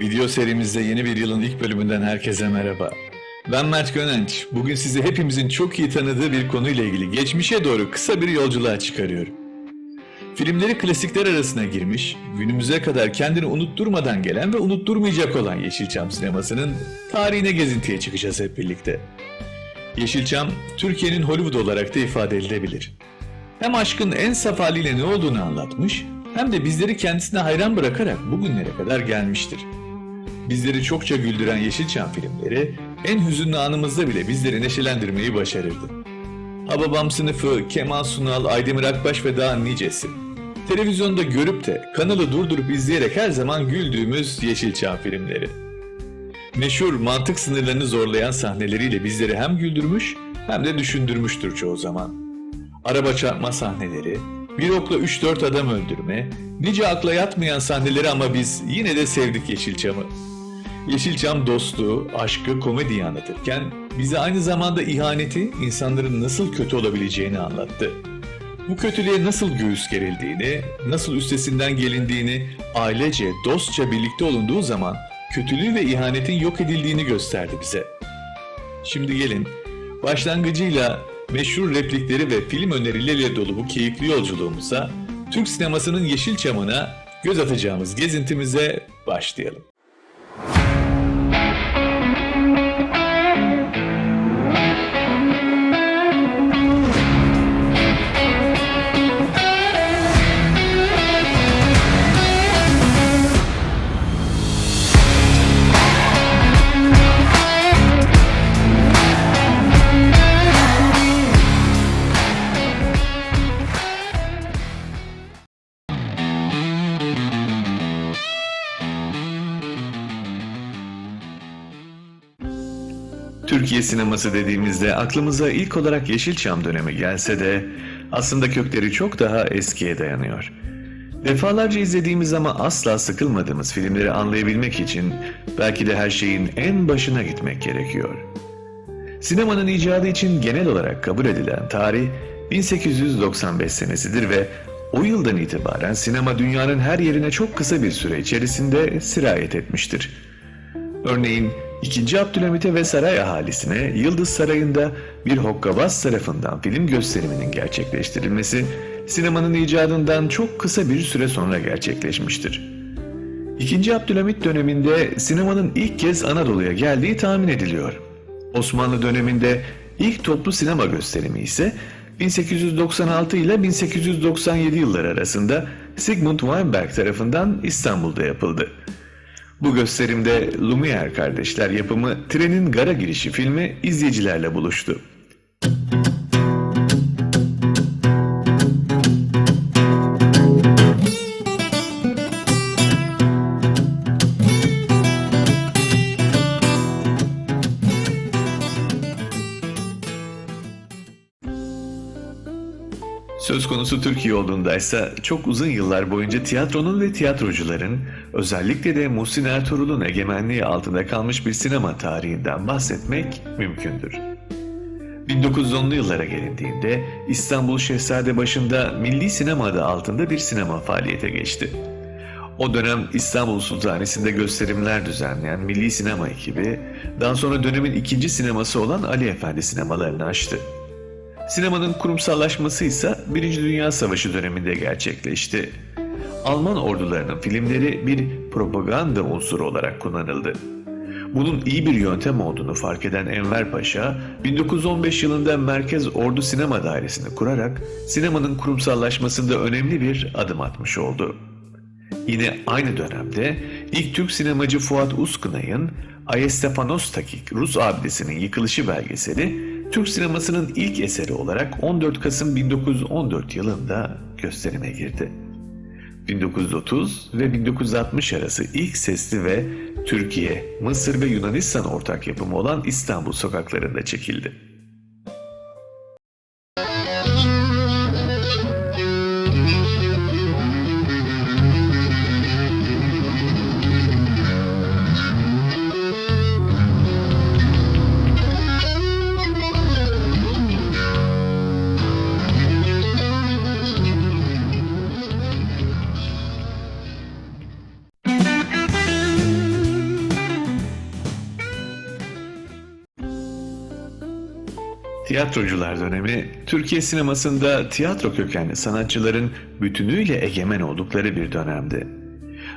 Video serimizde yeni bir yılın ilk bölümünden herkese merhaba. Ben Mert Gönenç. Bugün sizi hepimizin çok iyi tanıdığı bir konuyla ilgili geçmişe doğru kısa bir yolculuğa çıkarıyorum. Filmleri klasikler arasına girmiş, günümüze kadar kendini unutturmadan gelen ve unutturmayacak olan Yeşilçam sinemasının tarihine gezintiye çıkacağız hep birlikte. Yeşilçam, Türkiye'nin Hollywood olarak da ifade edilebilir. Hem aşkın en saf haliyle ne olduğunu anlatmış, hem de bizleri kendisine hayran bırakarak bugünlere kadar gelmiştir. Bizleri çokça güldüren Yeşilçam filmleri, en hüzünlü anımızda bile bizleri neşelendirmeyi başarırdı. Hababam Sınıfı, Kemal Sunal, Aydemir Akbaş ve daha nicesi. Televizyonda görüp de kanalı durdurup izleyerek her zaman güldüğümüz Yeşilçam filmleri. Meşhur mantık sınırlarını zorlayan sahneleriyle bizleri hem güldürmüş hem de düşündürmüştür çoğu zaman. Araba çarpma sahneleri, bir okla 3-4 adam öldürme, nice akla yatmayan sahneleri ama biz yine de sevdik Yeşilçam'ı. Yeşilçam dostluğu, aşkı, komediyi anlatırken bize aynı zamanda ihaneti, insanların nasıl kötü olabileceğini anlattı. Bu kötülüğe nasıl göğüs gerildiğini, nasıl üstesinden gelindiğini, ailece, dostça birlikte olunduğu zaman kötülüğü ve ihanetin yok edildiğini gösterdi bize. Şimdi gelin, başlangıcıyla meşhur replikleri ve film önerileriyle dolu bu keyifli yolculuğumuza, Türk sinemasının Yeşilçam'ına göz atacağımız gezintimize başlayalım. Türkiye sineması dediğimizde aklımıza ilk olarak Yeşilçam dönemi gelse de aslında kökleri çok daha eskiye dayanıyor. Defalarca izlediğimiz ama asla sıkılmadığımız filmleri anlayabilmek için belki de her şeyin en başına gitmek gerekiyor. Sinemanın icadı için genel olarak kabul edilen tarih 1895 senesidir ve o yıldan itibaren sinema dünyanın her yerine çok kısa bir süre içerisinde sirayet etmiştir. Örneğin 2. Abdülhamit'e ve saray ahalisine Yıldız Sarayı'nda bir hokkabaz tarafından film gösteriminin gerçekleştirilmesi sinemanın icadından çok kısa bir süre sonra gerçekleşmiştir. 2. Abdülhamit döneminde sinemanın ilk kez Anadolu'ya geldiği tahmin ediliyor. Osmanlı döneminde ilk toplu sinema gösterimi ise 1896 ile 1897 yılları arasında Sigmund Weinberg tarafından İstanbul'da yapıldı. Bu gösterimde Lumière kardeşler yapımı Trenin Gara Girişi filmi izleyicilerle buluştu. Söz konusu Türkiye olduğundaysa çok uzun yıllar boyunca tiyatronun ve tiyatrocuların, özellikle de Muhsin Ertuğrul'un egemenliği altında kalmış bir sinema tarihinden bahsetmek mümkündür. 1910'lu yıllara gelindiğinde İstanbul Şehzadebaşı'nda Milli Sinema adı altında bir sinema faaliyete geçti. O dönem İstanbul Sultanisi'nde gösterimler düzenleyen Milli Sinema ekibi, daha sonra dönemin ikinci sineması olan Ali Efendi sinemalarını açtı. Sinemanın kurumsallaşması ise Birinci Dünya Savaşı döneminde gerçekleşti. Alman ordularının filmleri bir propaganda unsuru olarak kullanıldı. Bunun iyi bir yöntem olduğunu fark eden Enver Paşa, 1915 yılında Merkez Ordu Sinema Dairesi'ni kurarak sinemanın kurumsallaşmasında önemli bir adım atmış oldu. Yine aynı dönemde ilk Türk sinemacı Fuat Uskınay'ın Ayestefanos'taki Rus abidesinin yıkılışı belgeseli, Türk sinemasının ilk eseri olarak 14 Kasım 1914 yılında gösterime girdi. 1930 ve 1960 arası ilk sesli ve Türkiye, Mısır ve Yunanistan ortak yapımı olan İstanbul sokaklarında çekildi. Tiyatrocular dönemi, Türkiye sinemasında tiyatro kökenli sanatçıların bütünüyle egemen oldukları bir dönemdi.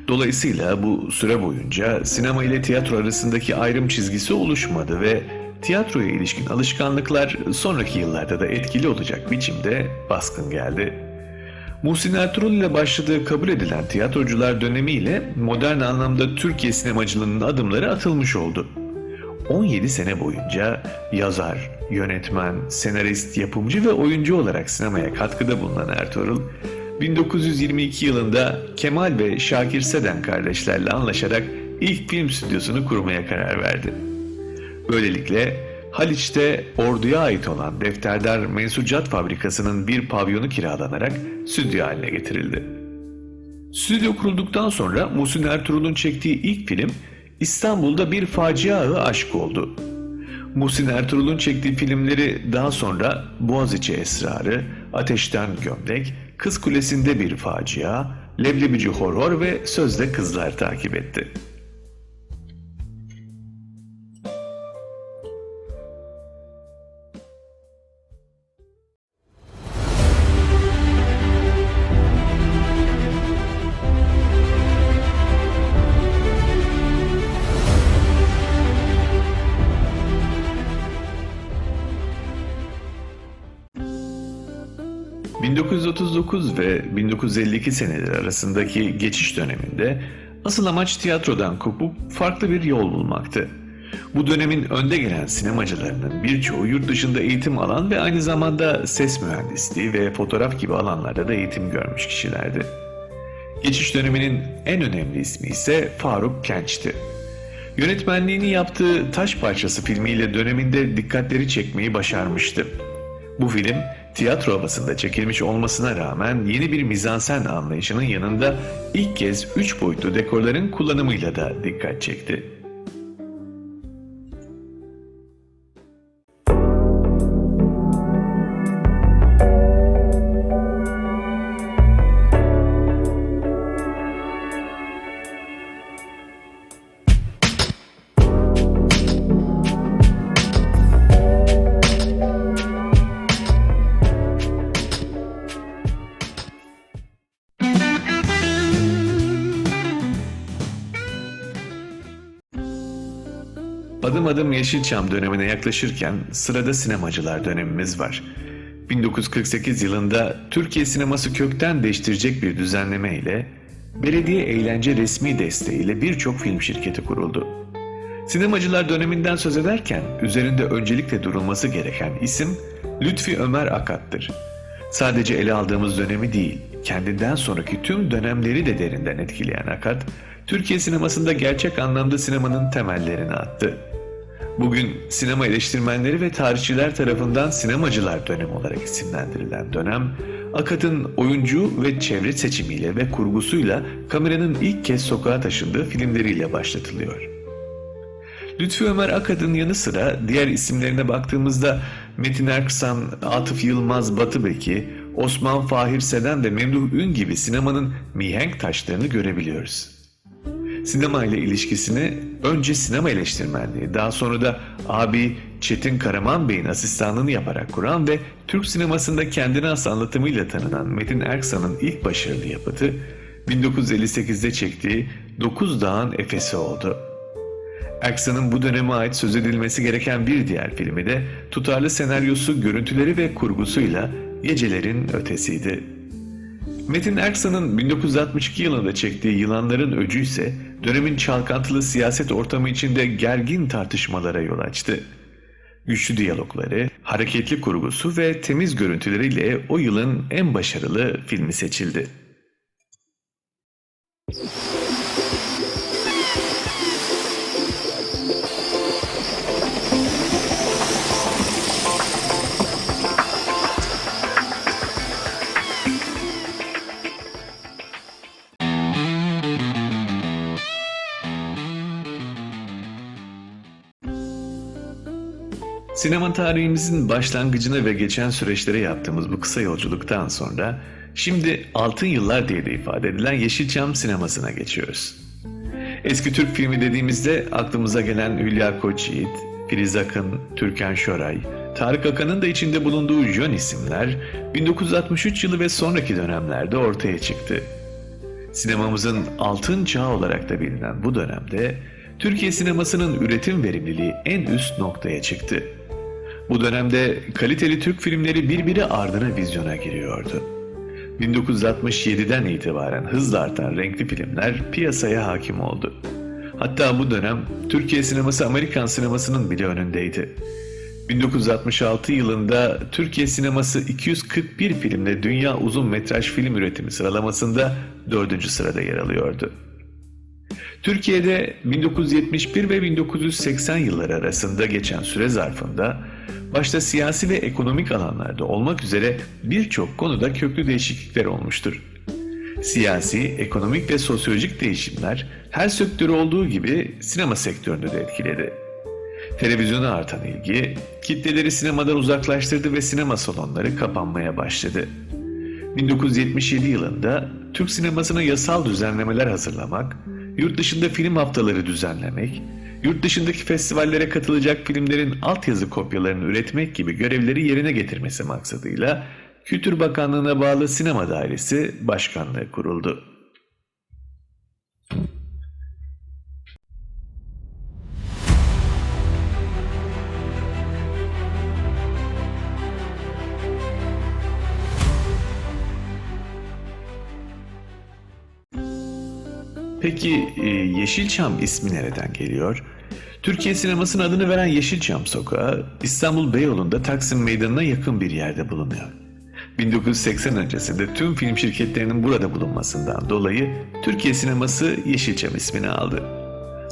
Dolayısıyla bu süre boyunca sinema ile tiyatro arasındaki ayrım çizgisi oluşmadı ve tiyatroya ilişkin alışkanlıklar sonraki yıllarda da etkili olacak biçimde baskın geldi. Muhsin Ertuğrul ile başladığı kabul edilen tiyatrocular dönemiyle modern anlamda Türkiye sinemacılığının adımları atılmış oldu. 17 sene boyunca yazar, yönetmen, senarist, yapımcı ve oyuncu olarak sinemaya katkıda bulunan Ertuğrul, 1922 yılında Kemal ve Şakir Seden kardeşlerle anlaşarak ilk film stüdyosunu kurmaya karar verdi. Böylelikle Haliç'te orduya ait olan Defterdar Mensucat Fabrikası'nın bir pavyonu kiralanarak stüdyo haline getirildi. Stüdyo kurulduktan sonra Muhsin Ertuğrul'un çektiği ilk film İstanbul'da Bir Facia Aşk oldu. Muhsin Ertuğrul'un çektiği filmleri daha sonra Boğaziçi Esrarı, Ateşten Gömlek, Kız Kulesi'nde Bir Facia, Leblebici Horror ve Sözde Kızlar takip etti. ...1939 ve 1952 seneleri arasındaki geçiş döneminde asıl amaç tiyatrodan kopup farklı bir yol bulmaktı. Bu dönemin önde gelen sinemacılarının birçoğu yurt dışında eğitim alan ve aynı zamanda ses mühendisliği ve fotoğraf gibi alanlarda da eğitim görmüş kişilerdi. Geçiş döneminin en önemli ismi ise Faruk Kenç'ti. Yönetmenliğini yaptığı Taş Parçası filmiyle döneminde dikkatleri çekmeyi başarmıştı. Bu film tiyatro havasında çekilmiş olmasına rağmen yeni bir mizansen anlayışının yanında ilk kez 3 boyutlu dekorların kullanımıyla da dikkat çekti. Adım adım Yeşilçam dönemine yaklaşırken sırada sinemacılar dönemimiz var. 1948 yılında Türkiye sineması kökten değiştirecek bir düzenleme ile belediye eğlence resmi desteğiyle birçok film şirketi kuruldu. Sinemacılar döneminden söz ederken üzerinde öncelikle durulması gereken isim Lütfi Ömer Akat'tır. Sadece ele aldığımız dönemi değil, kendinden sonraki tüm dönemleri de derinden etkileyen Akat, Türkiye sinemasında gerçek anlamda sinemanın temellerini attı. Bugün sinema eleştirmenleri ve tarihçiler tarafından sinemacılar dönemi olarak isimlendirilen dönem, Akat'ın oyuncu ve çevre seçimiyle ve kurgusuyla kameranın ilk kez sokağa taşındığı filmleriyle başlatılıyor. Lütfi Ömer Akat'ın yanı sıra diğer isimlerine baktığımızda Metin Erksan, Atıf Yılmaz Batıbeki, Osman Fahir Seden ve Memduh Ün gibi sinemanın mihenk taşlarını görebiliyoruz. Sinema ile ilişkisini önce sinema eleştirmenliği, daha sonra da abi Çetin Karaman Bey'in asistanlığını yaparak kuran ve Türk sinemasında kendine has anlatımıyla tanınan Metin Erksan'ın ilk başarılı yapıtı 1958'de çektiği Dokuz Dağın Efesi oldu. Erksan'ın bu döneme ait söz edilmesi gereken bir diğer filmi de tutarlı senaryosu, görüntüleri ve kurgusuyla Gecelerin Ötesiydi. Metin Erksan'ın 1962 yılında çektiği Yılanların Öcü ise dönemin çalkantılı siyaset ortamı içinde gergin tartışmalara yol açtı. Güçlü diyalogları, hareketli kurgusu ve temiz görüntüleriyle o yılın en başarılı filmi seçildi. Sinema tarihimizin başlangıcına ve geçen süreçlere yaptığımız bu kısa yolculuktan sonra şimdi altın yıllar diye de ifade edilen Yeşilçam sinemasına geçiyoruz. Eski Türk filmi dediğimizde aklımıza gelen Hülya Koçyiğit, Filiz Akın, Türkan Şoray, Tarık Akan'ın da içinde bulunduğu jön isimler 1963 yılı ve sonraki dönemlerde ortaya çıktı. Sinemamızın altın çağı olarak da bilinen bu dönemde Türkiye sinemasının üretim verimliliği en üst noktaya çıktı. Bu dönemde kaliteli Türk filmleri birbiri ardına vizyona giriyordu. 1967'den itibaren hızla artan renkli filmler piyasaya hakim oldu. Hatta bu dönem Türkiye sineması Amerikan sinemasının bile önündeydi. 1966 yılında Türkiye sineması 241 filmle dünya uzun metraj film üretimi sıralamasında 4. sırada yer alıyordu. Türkiye'de 1971 ve 1980 yılları arasında geçen süre zarfında başta siyasi ve ekonomik alanlarda olmak üzere birçok konuda köklü değişiklikler olmuştur. Siyasi, ekonomik ve sosyolojik değişimler her sektörü olduğu gibi sinema sektörünü de etkiledi. Televizyona artan ilgi, kitleleri sinemadan uzaklaştırdı ve sinema salonları kapanmaya başladı. 1977 yılında Türk sinemasına yasal düzenlemeler hazırlamak, yurt dışında film haftaları düzenlemek, yurt dışındaki festivallere katılacak filmlerin altyazı kopyalarını üretmek gibi görevleri yerine getirmesi maksadıyla Kültür Bakanlığı'na bağlı Sinema Dairesi Başkanlığı kuruldu. Peki Yeşilçam ismi nereden geliyor? Türkiye sinemasının adını veren Yeşilçam Sokağı, İstanbul Beyoğlu'nda Taksim Meydanı'na yakın bir yerde bulunuyor. 1980 öncesinde tüm film şirketlerinin burada bulunmasından dolayı Türkiye sineması Yeşilçam ismini aldı.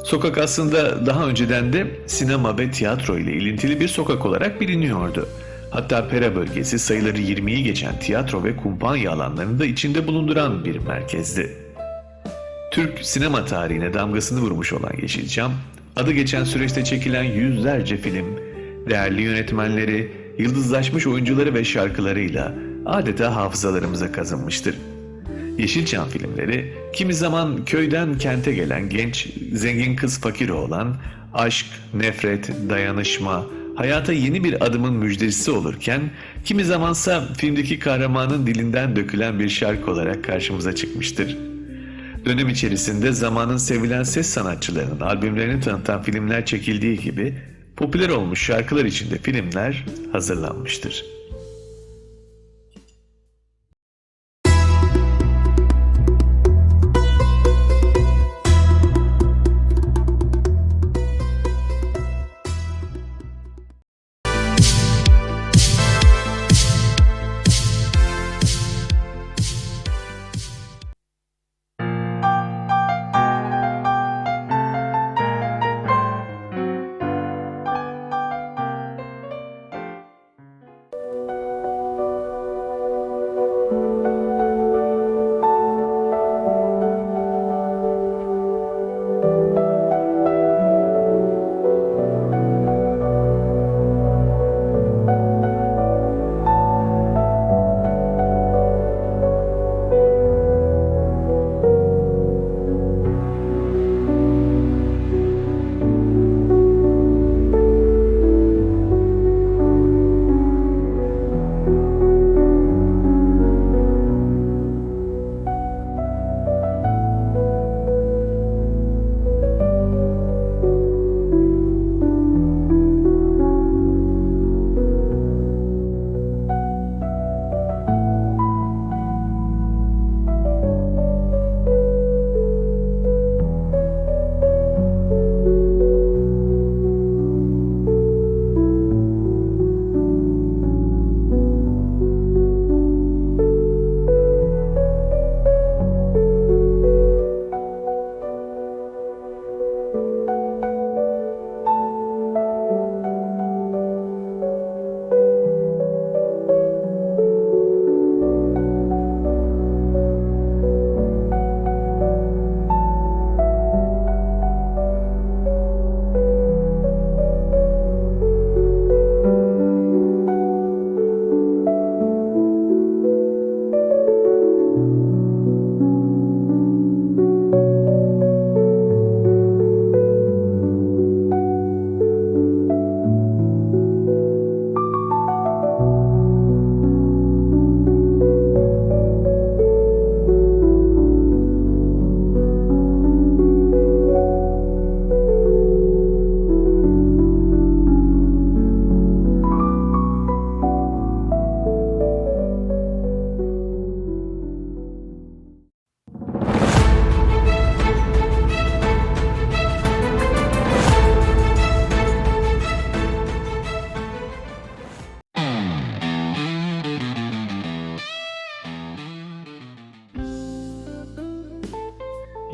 Sokak aslında daha önceden de sinema ve tiyatro ile ilintili bir sokak olarak biliniyordu. Hatta Pera bölgesi sayıları 20'yi geçen tiyatro ve kumpanya alanlarını da içinde bulunduran bir merkezdi. Türk sinema tarihine damgasını vurmuş olan Yeşilçam, adı geçen süreçte çekilen yüzlerce film, değerli yönetmenleri, yıldızlaşmış oyuncuları ve şarkılarıyla adeta hafızalarımıza kazınmıştır. Yeşilçam filmleri, kimi zaman köyden kente gelen genç, zengin kız fakir oğlan, aşk, nefret, dayanışma, hayata yeni bir adımın müjdecisi olurken, kimi zamansa filmdeki kahramanın dilinden dökülen bir şarkı olarak karşımıza çıkmıştır. Dönem içerisinde zamanın sevilen ses sanatçılarının albümlerini tanıtan filmler çekildiği gibi popüler olmuş şarkılar için de filmler hazırlanmıştır.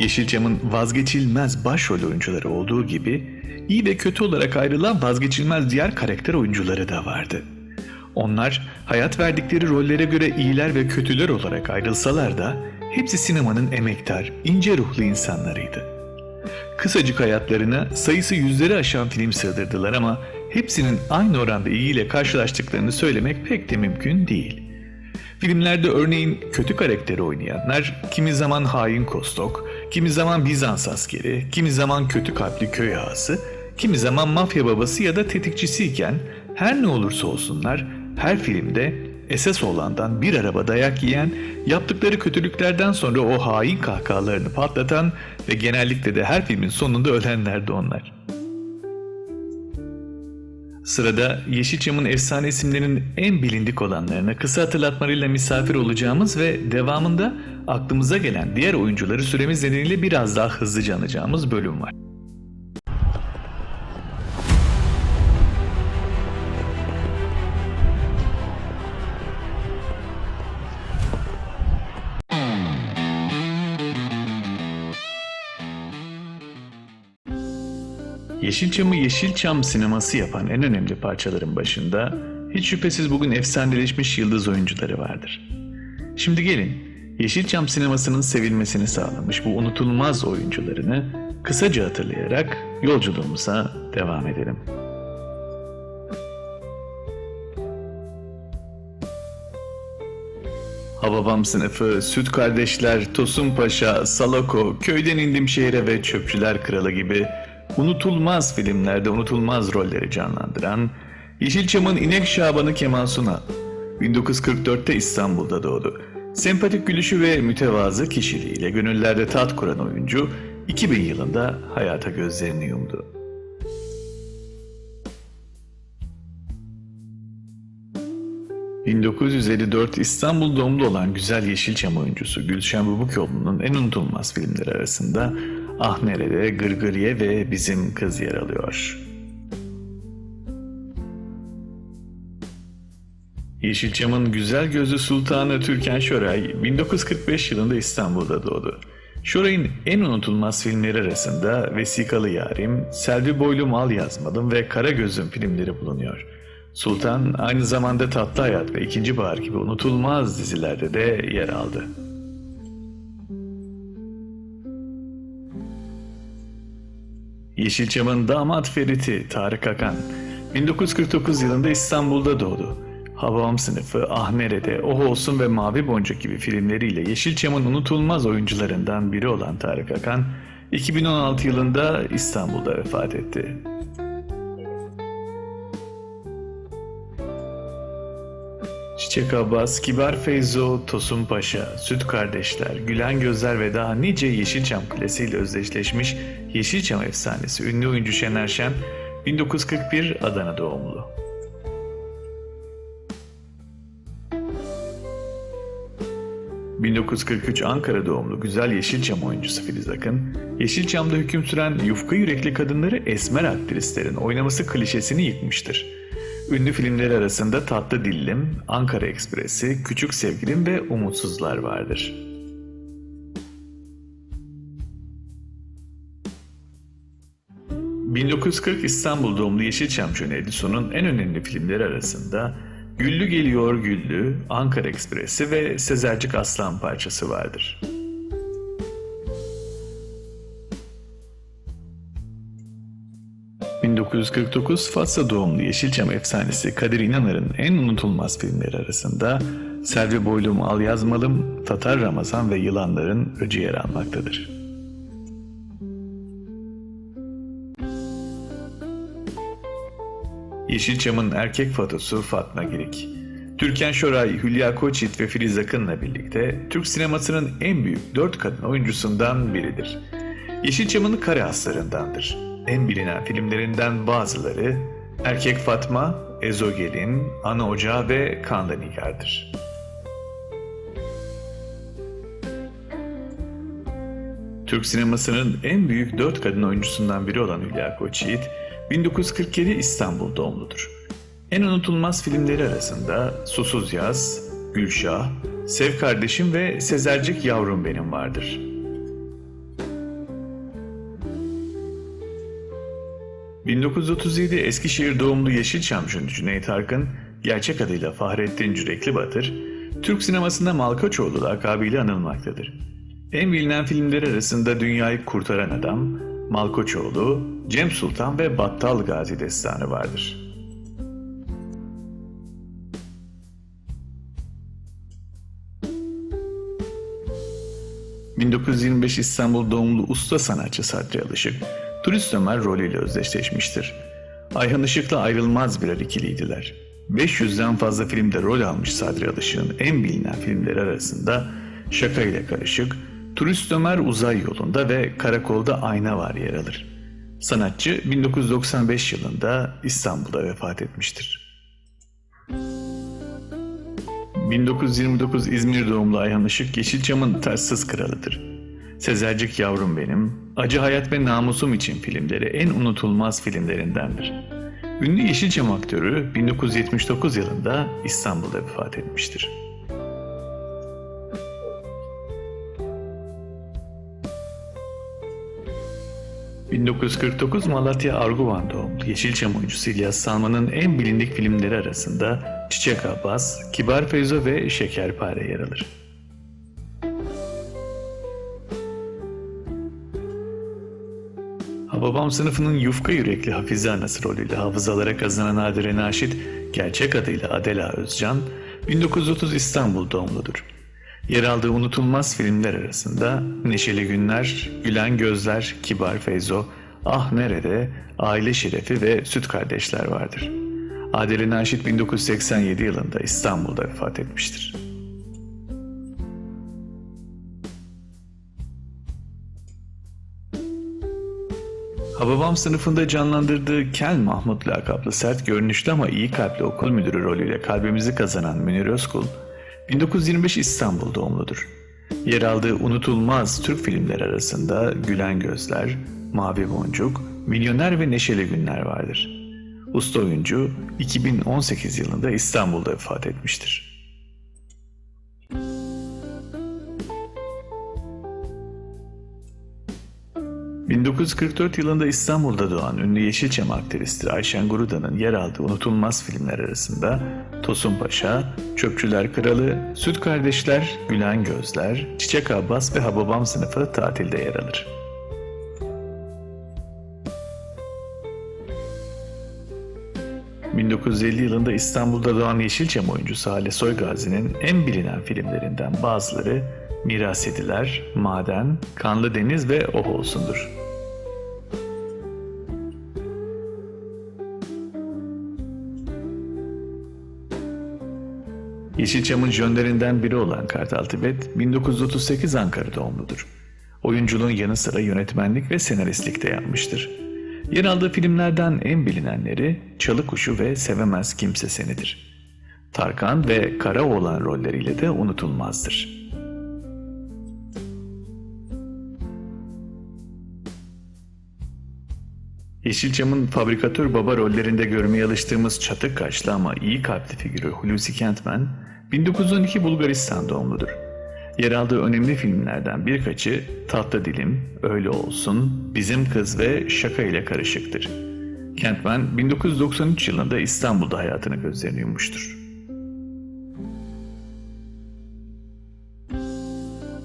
Yeşilçam'ın vazgeçilmez başrol oyuncuları olduğu gibi iyi ve kötü olarak ayrılan vazgeçilmez diğer karakter oyuncuları da vardı. Onlar hayat verdikleri rollere göre iyiler ve kötüler olarak ayrılsalar da hepsi sinemanın emektar, ince ruhlu insanlarıydı. Kısacık hayatlarına sayısı yüzleri aşan film sığdırdılar ama hepsinin aynı oranda iyiyle karşılaştıklarını söylemek pek de mümkün değil. Filmlerde örneğin kötü karakteri oynayanlar kimi zaman hain kostok, kimi zaman Bizans askeri, kimi zaman kötü kalpli köy ağası, kimi zaman mafya babası ya da tetikçisiyken her ne olursa olsunlar her filmde esas olandan bir araba dayak yiyen, yaptıkları kötülüklerden sonra o hain kahkahalarını patlatan ve genellikle de her filmin sonunda ölenlerdi onlar. Sırada Yeşilçam'ın efsane isimlerinin en bilindik olanlarına kısa hatırlatmalarıyla misafir olacağımız ve devamında aklımıza gelen diğer oyuncuları süremiz nedeniyle biraz daha hızlıca anacağımız bölüm var. Yeşilçam'ı Yeşilçam sineması yapan en önemli parçaların başında hiç şüphesiz bugün efsaneleşmiş yıldız oyuncuları vardır. Şimdi gelin Yeşilçam sinemasının sevilmesini sağlamış bu unutulmaz oyuncularını kısaca hatırlayarak yolculuğumuza devam edelim. Hababam sınıfı, Süt Kardeşler, Tosun Paşa, Salako, Köyden İndim Şehre ve Çöpçüler Kralı gibi unutulmaz filmlerde unutulmaz rolleri canlandıran Yeşilçam'ın İnek Şabanı Kemal Sunal 1944'te İstanbul'da doğdu. Sempatik gülüşü ve mütevazı kişiliğiyle gönüllerde taht kuran oyuncu 2000 yılında hayata gözlerini yumdu. ...1954 İstanbul doğumlu olan güzel Yeşilçam oyuncusu Gülşen Bubukoğlu'nun en unutulmaz filmleri arasında Ah Nerede, Gırgırye ve Bizim Kız yer alıyor. Yeşilçam'ın güzel gözlü sultanı Türkan Şoray 1945 yılında İstanbul'da doğdu. Şoray'ın en unutulmaz filmleri arasında Vesikalı Yarim, Selvi Boylum Al Yazmalım ve Karagöz'ün filmleri bulunuyor. Sultan aynı zamanda Tatlı Hayat ve İkinci Bahar gibi unutulmaz dizilerde de yer aldı. Yeşilçam'ın damat Ferit'i Tarık Akan 1949 yılında İstanbul'da doğdu. Hababam sınıfı, Ah Nerede, Oh Olsun ve Mavi Boncuk gibi filmleriyle Yeşilçam'ın unutulmaz oyuncularından biri olan Tarık Akan 2016 yılında İstanbul'da vefat etti. Çiçek Abbas, Kibar Feyzo, Tosun Paşa, Süt Kardeşler, Gülen Gözler ve daha nice Yeşilçam klasiğiyle özdeşleşmiş Yeşilçam efsanesi ünlü oyuncu Şener Şen 1941 Adana doğumlu. ...1943 Ankara doğumlu güzel Yeşilçam oyuncusu Filiz Akın, Yeşilçam'da hüküm süren yufka yürekli kadınları esmer aktrislerin oynaması klişesini yıkmıştır. Ünlü filmleri arasında Tatlı Dillim, Ankara Ekspresi, Küçük Sevgilim ve Umutsuzlar vardır. ...1940 İstanbul doğumlu Yeşilçam Şön Edison'un en önemli filmleri arasında Güllü Geliyor Güllü, Ankara Ekspresi ve Sezercik Aslan Parçası vardır. ...1949 Fatsa doğumlu Yeşilçam efsanesi Kadir İnanır'ın en unutulmaz filmleri arasında Selvi Boylum Al Yazmalım, Tatar Ramazan ve Yılanların Öcü yer almaktadır. Yeşilçam'ın erkek fatosu Fatma Girik. Türkan Şoray, Hülya Koçyiğit ve Filiz Akın'la birlikte Türk sinemasının en büyük 4 kadın oyuncusundan biridir. Yeşilçam'ın kare aslarındandır. En bilinen filmlerinden bazıları Erkek Fatma, Ezogelin, Ana Ocağı ve Kanda Nigar'dır. Türk sinemasının en büyük 4 kadın oyuncusundan biri olan Hülya Koçyiğit, 1947 İstanbul doğumludur. En unutulmaz filmleri arasında Susuz Yaz, Gülşah, Sev Kardeşim ve Sezercik Yavrum Benim vardır. 1937 Eskişehir doğumlu Yeşilçamcı Cüneyt Arkın, gerçek adıyla Fahrettin Cürekli Batır, Türk sinemasında Malkoçoğlu lakabıyla anılmaktadır. En bilinen filmleri arasında Dünyayı Kurtaran Adam, Malkoçoğlu, Cem Sultan ve Battal Gazi Destanı vardır. ...1925 İstanbul doğumlu usta sanatçı Sadri Alışık, Turist Ömer rolüyle özdeşleşmiştir. Ayhan Işık'la ayrılmaz birer ikiliydiler. 500'den fazla filmde rol almış Sadri Alışık'ın en bilinen filmleri arasında Şaka ile Karışık, Turist Ömer Uzay Yolunda ve Karakolda Ayna Var yer alır. Sanatçı 1995 yılında İstanbul'da vefat etmiştir. 1929 İzmir doğumlu Ayhan Işık, Yeşilçam'ın taçsız kralıdır. Sezercik Yavrum Benim, Acı Hayat ve Namusum için filmleri en unutulmaz filmlerindendir. Ünlü Yeşilçam aktörü 1979 yılında İstanbul'da vefat etmiştir. ...1949 Malatya Arguvan doğumlu Yeşilçam oyuncusu İlyas Salman'ın en bilindik filmleri arasında Çiçek Abbas, Kibar Feyzo ve Şekerpare yer alır. Hababam sınıfının yufka yürekli Hafize anası rolüyle hafızalara kazanan Adile Naşit, gerçek adıyla Adela Özcan, 1930 İstanbul doğumludur. Yer aldığı unutulmaz filmler arasında Neşeli Günler, Gülen Gözler, Kibar Feyzo, Ah Nerede, Aile Şerefi ve Süt Kardeşler vardır. Adile Naşit 1987 yılında İstanbul'da vefat etmiştir. Hababam sınıfında canlandırdığı Kel Mahmut lakaplı sert görünüşlü ama iyi kalpli okul müdürü rolüyle kalbimizi kazanan Münir Özkul, 1925 İstanbul doğumludur. Yer aldığı unutulmaz Türk filmleri arasında Gülen Gözler, Mavi Boncuk, Milyoner ve Neşeli Günler vardır. Usta oyuncu 2018 yılında İstanbul'da vefat etmiştir. ...1944 yılında İstanbul'da doğan ünlü Yeşilçam aktristi Ayşen Guruda'nın yer aldığı unutulmaz filmler arasında Tosun Paşa, Çöpçüler Kralı, Süt Kardeşler, Gülen Gözler, Çiçek Abbas ve Hababam sınıfı tatilde yer alır. ...1950 yılında İstanbul'da doğan Yeşilçam oyuncusu Hale Soygazi'nin en bilinen filmlerinden bazıları Mirasediler, Maden, Kanlı Deniz ve Oh Olsun'dur. Yeşilçam'ın jönlerinden biri olan Kartal Tibet, 1938 Ankara doğumludur. Oyunculuğun yanı sıra yönetmenlik ve senaristlik de yapmıştır. Yer aldığı filmlerden en bilinenleri Çalı Kuşu ve Sevemez Kimse Seni'dir. Tarkan ve Karaoğlan rolleriyle de unutulmazdır. Yeşilçam'ın fabrikatör baba rollerinde görmeye alıştığımız çatık kaşlı ama iyi kalpli figürü Hulusi Kentmen, 1912 Bulgaristan doğumludur. Yer aldığı önemli filmlerden birkaçı Tatlı Dilim, Öyle Olsun, Bizim Kız ve Şaka ile Karışıktır. Kentmen 1993 yılında İstanbul'da hayatını gözlerini yummuştur.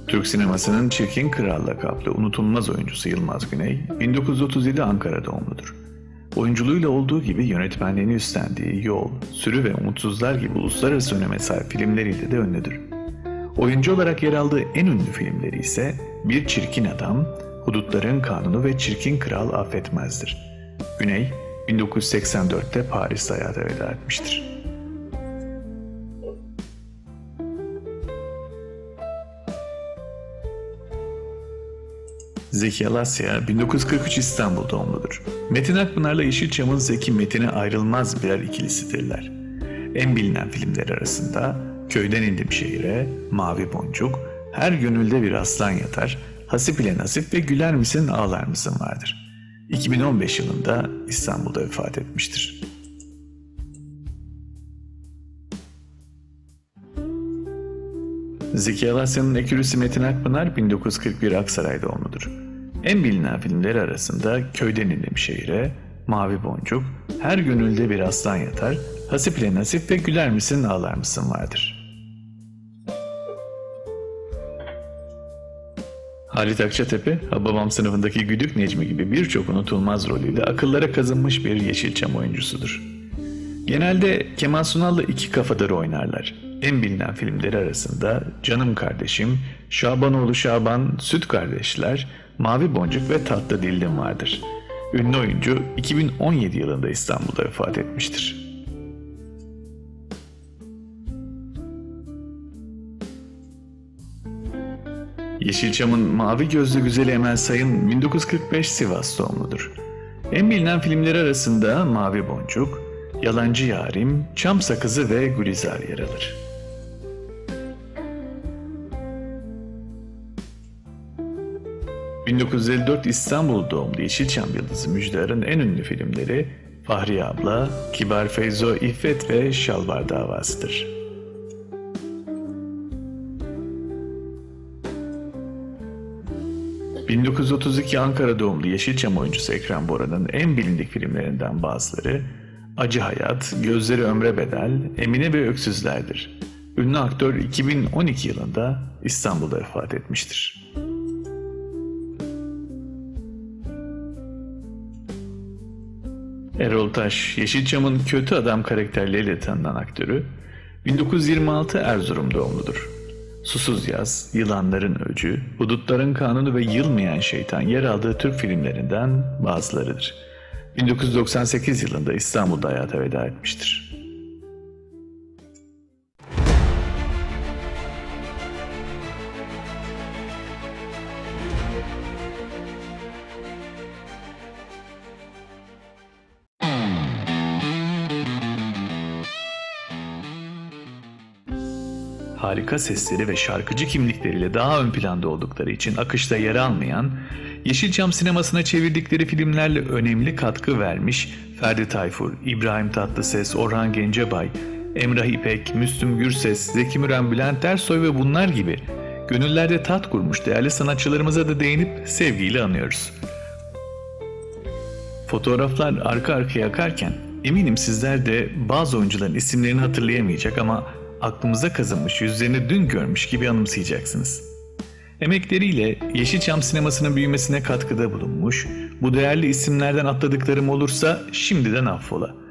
Türk sinemasının Çirkin Kral lakaplı unutulmaz oyuncusu Yılmaz Güney, 1937 Ankara doğumludur. Oyunculuğuyla olduğu gibi yönetmenliğini üstlendiği Yol, Sürü ve Umutsuzlar gibi uluslararası öneme sahip filmleriyle de ünlüdür. Oyuncu olarak yer aldığı en ünlü filmleri ise Bir Çirkin Adam, Hudutların Kanunu ve Çirkin Kral Affetmez'dir. Güney, 1984'te Paris'te hayata veda etmiştir. Zeki Alasya 1943 İstanbul doğumludur. Metin Akpınar'la Yeşilçam'ın Zeki Metin'e ayrılmaz birer ikilisidirler. En bilinen filmler arasında Köyden İndim Şehire, Mavi Boncuk, Her Gönülde Bir Aslan Yatar, Hasip ile Nasip ve Güler Misin Ağlar Mısın vardır. 2015 yılında İstanbul'da vefat etmiştir. Zeki Alasya'nın ekürüsü Metin Akpınar 1941 Aksaray doğumludur. En bilinen filmleri arasında Köyden İndim Şehire, Mavi Boncuk, Her Gönülde Bir Aslan Yatar, Hasip ile Nasip ve Güler Misin Ağlar Mısın vardır. Halit Akçatepe, Hababam Sınıfındaki Güdük Necmi gibi birçok unutulmaz rolüyle akıllara kazınmış bir Yeşilçam oyuncusudur. Genelde Kemal Sunal'la iki kafadar oynarlar. En bilinen filmleri arasında Canım Kardeşim, Şabanoğlu Şaban, Süt Kardeşler, Mavi Boncuk ve Tatlı Dillim vardır. Ünlü oyuncu 2017 yılında İstanbul'da vefat etmiştir. Yeşilçam'ın mavi gözlü güzeli Emel Sayın 1945 Sivas doğumludur. En bilinen filmleri arasında Mavi Boncuk, Yalancı Yarim, Çam Sakızı ve Gülizar yer alır. ...1954 İstanbul doğumlu Yeşilçam yıldızı Müjdar'ın en ünlü filmleri Fahriye Abla, Kibar Feyzo, İffet ve Şalvar Davası'dır. ...1932 Ankara doğumlu Yeşilçam oyuncusu Ekrem Bora'nın en bilindik filmlerinden bazıları... Acı Hayat, Gözleri Ömre Bedel, Emine ve Öksüzler'dir. Ünlü aktör 2012 yılında İstanbul'da vefat etmiştir. Erol Taş, Yeşilçam'ın kötü adam karakterleriyle tanınan aktörü, 1926 Erzurum doğumludur. Susuz Yaz, Yılanların Öcü, Hudutların Kanunu ve Yılmayan Şeytan yer aldığı Türk filmlerinden bazılarıdır. 1998 yılında İstanbul'da hayata veda etmiştir. Harika sesleri ve şarkıcı kimlikleriyle daha ön planda oldukları için akışta yer almayan, Yeşilçam sinemasına çevirdikleri filmlerle önemli katkı vermiş Ferdi Tayfur, İbrahim Tatlıses, Orhan Gencebay, Emrah İpek, Müslüm Gürses, Zeki Müren, Bülent Ersoy ve bunlar gibi gönüllerde tat kurmuş değerli sanatçılarımıza da değinip sevgiyle anıyoruz. Fotoğraflar arka arkaya akarken eminim sizler de bazı oyuncuların isimlerini hatırlayamayacak ama aklımıza kazınmış yüzlerini dün görmüş gibi anımsayacaksınız. Emekleriyle Yeşilçam sinemasının büyümesine katkıda bulunmuş, bu değerli isimlerden atladıklarım olursa şimdiden affola.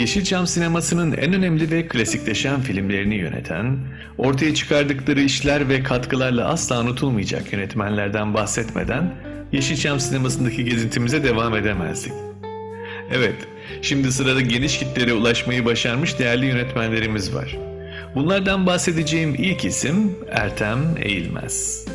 Yeşilçam sinemasının en önemli ve klasikleşen filmlerini yöneten, ortaya çıkardıkları işler ve katkılarla asla unutulmayacak yönetmenlerden bahsetmeden Yeşilçam sinemasındaki gezintimize devam edemezdik. Evet, şimdi sırada geniş kitlere ulaşmayı başarmış değerli yönetmenlerimiz var. Bunlardan bahsedeceğim ilk isim Ertem Eğilmez.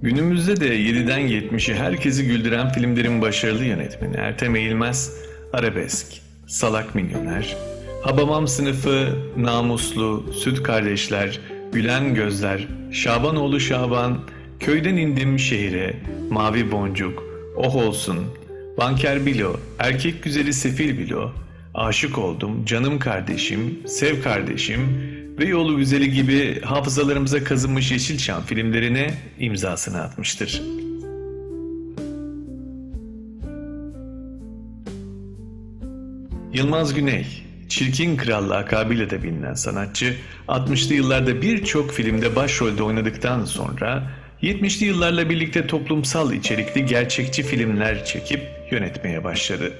Günümüzde de 7'den 70'e herkesi güldüren filmlerin başarılı yönetmeni Ertem Eğilmez, Arabesk, Salak Milyoner, Habamam Sınıfı, Namuslu, Süt Kardeşler, Gülen Gözler, Şabanoğlu Şaban, Köyden İndim Şehire, Mavi Boncuk, Oh Olsun, Banker Bilo, Erkek Güzeli Sefil Bilo, Aşık Oldum, Canım Kardeşim, Sev Kardeşim ve Yolu Güzeli gibi hafızalarımıza kazınmış Yeşilçam filmlerine imzasını atmıştır. Yılmaz Güney, Çirkin Kral lakabıyla da bilinen sanatçı, 60'lı yıllarda birçok filmde başrolde oynadıktan sonra 70'li yıllarla birlikte toplumsal içerikli gerçekçi filmler çekip yönetmeye başladı.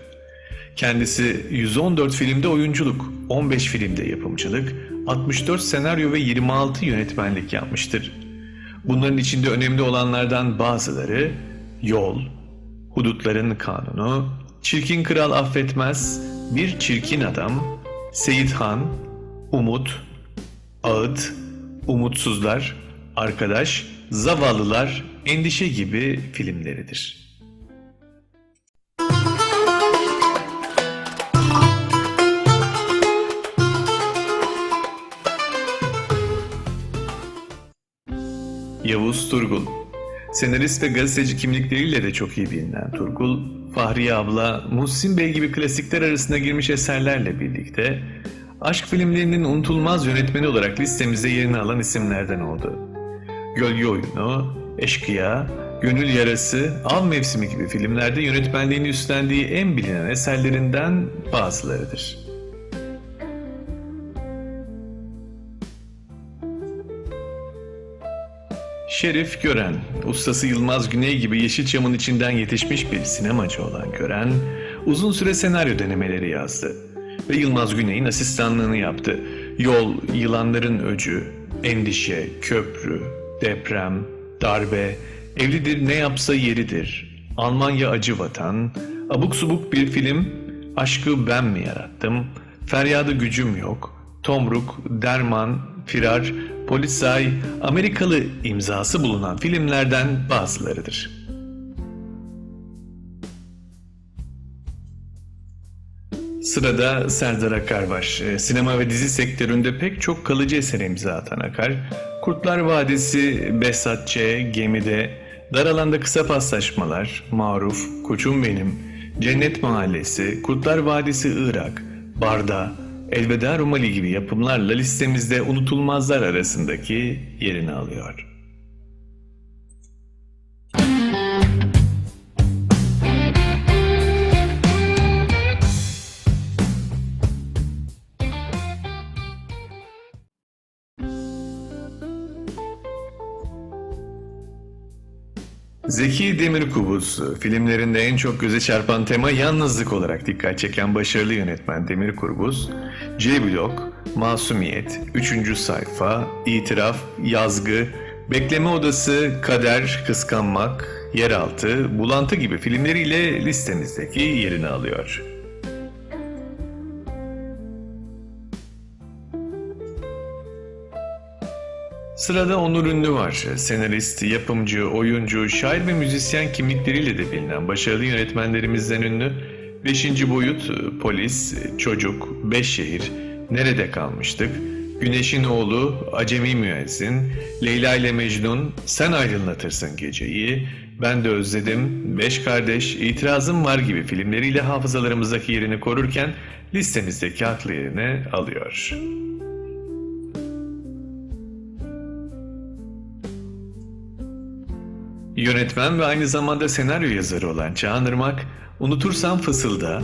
Kendisi 114 filmde oyunculuk, 15 filmde yapımcılık, 64 senaryo ve 26 yönetmenlik yapmıştır. Bunların içinde önemli olanlardan bazıları Yol, Hudutların Kanunu, Çirkin Kral Affetmez, Bir Çirkin Adam, Seyit Han, Umut, Ağıt, Umutsuzlar, Arkadaş, Zavallılar, Endişe gibi filmleridir. Yavuz Turgul. Senarist ve gazeteci kimlikleriyle de çok iyi bilinen Turgul, Fahriye Abla, Muhsin Bey gibi klasikler arasına girmiş eserlerle birlikte aşk filmlerinin unutulmaz yönetmeni olarak listemizde yerini alan isimlerden oldu. Gölge Oyunu, Eşkıya, Gönül Yarası, Av Mevsimi gibi filmlerde yönetmenliğini üstlendiği en bilinen eserlerinden bazılarıdır. Şerif Gören, ustası Yılmaz Güney gibi Yeşilçam'ın içinden yetişmiş bir sinemacı olan Gören, uzun süre senaryo denemeleri yazdı ve Yılmaz Güney'in asistanlığını yaptı. Yol, Yılanların Öcü, Endişe, Köprü, Deprem, Darbe, Evlidir Ne Yapsa Yeridir, Almanya Acı Vatan, abuk subuk bir film, Aşkı Ben Mi Yarattım, Feryadı Gücüm Yok, Tomruk, Derman, Firar, Polisay, Amerikalı imzası bulunan filmlerden bazılarıdır. Sırada Serdar Akar var. Sinema ve dizi sektöründe pek çok kalıcı esere imza atan Akar, Kurtlar Vadisi, Behzat Ç., Gemide, Dar Alanda Kısa Paslaşmalar, Maruf, Koçum Benim, Cennet Mahallesi, Kurtlar Vadisi Irak, Barda, Elveda Rumeli gibi yapımlarla listemizde unutulmazlar arasındaki yerini alıyor. Zeki Demirkubuz, filmlerinde en çok göze çarpan tema yalnızlık olarak dikkat çeken başarılı yönetmen Demirkubuz, C Blok, Masumiyet, 3. Sayfa, İtiraf, Yazgı, Bekleme Odası, Kader, Kıskanmak, Yeraltı, Bulantı gibi filmleriyle listemizdeki yerini alıyor. Sırada Onur Ünlü var. Senarist, yapımcı, oyuncu, şair ve müzisyen kimlikleriyle de bilinen başarılı yönetmenlerimizden ünlü 5. Boyut, Polis, Çocuk, Beşşehir, Nerede Kalmıştık, Güneşin Oğlu, Acemi Müezzin, Leyla ile Mecnun, Sen Aydınlatırsın Geceyi, Ben de Özledim, Beş Kardeş, İtirazım Var gibi filmleriyle hafızalarımızdaki yerini korurken listemizdeki haklı yerini alıyor. Yönetmen ve aynı zamanda senaryo yazarı olan Çağan Irmak, Unutursam Fısılda,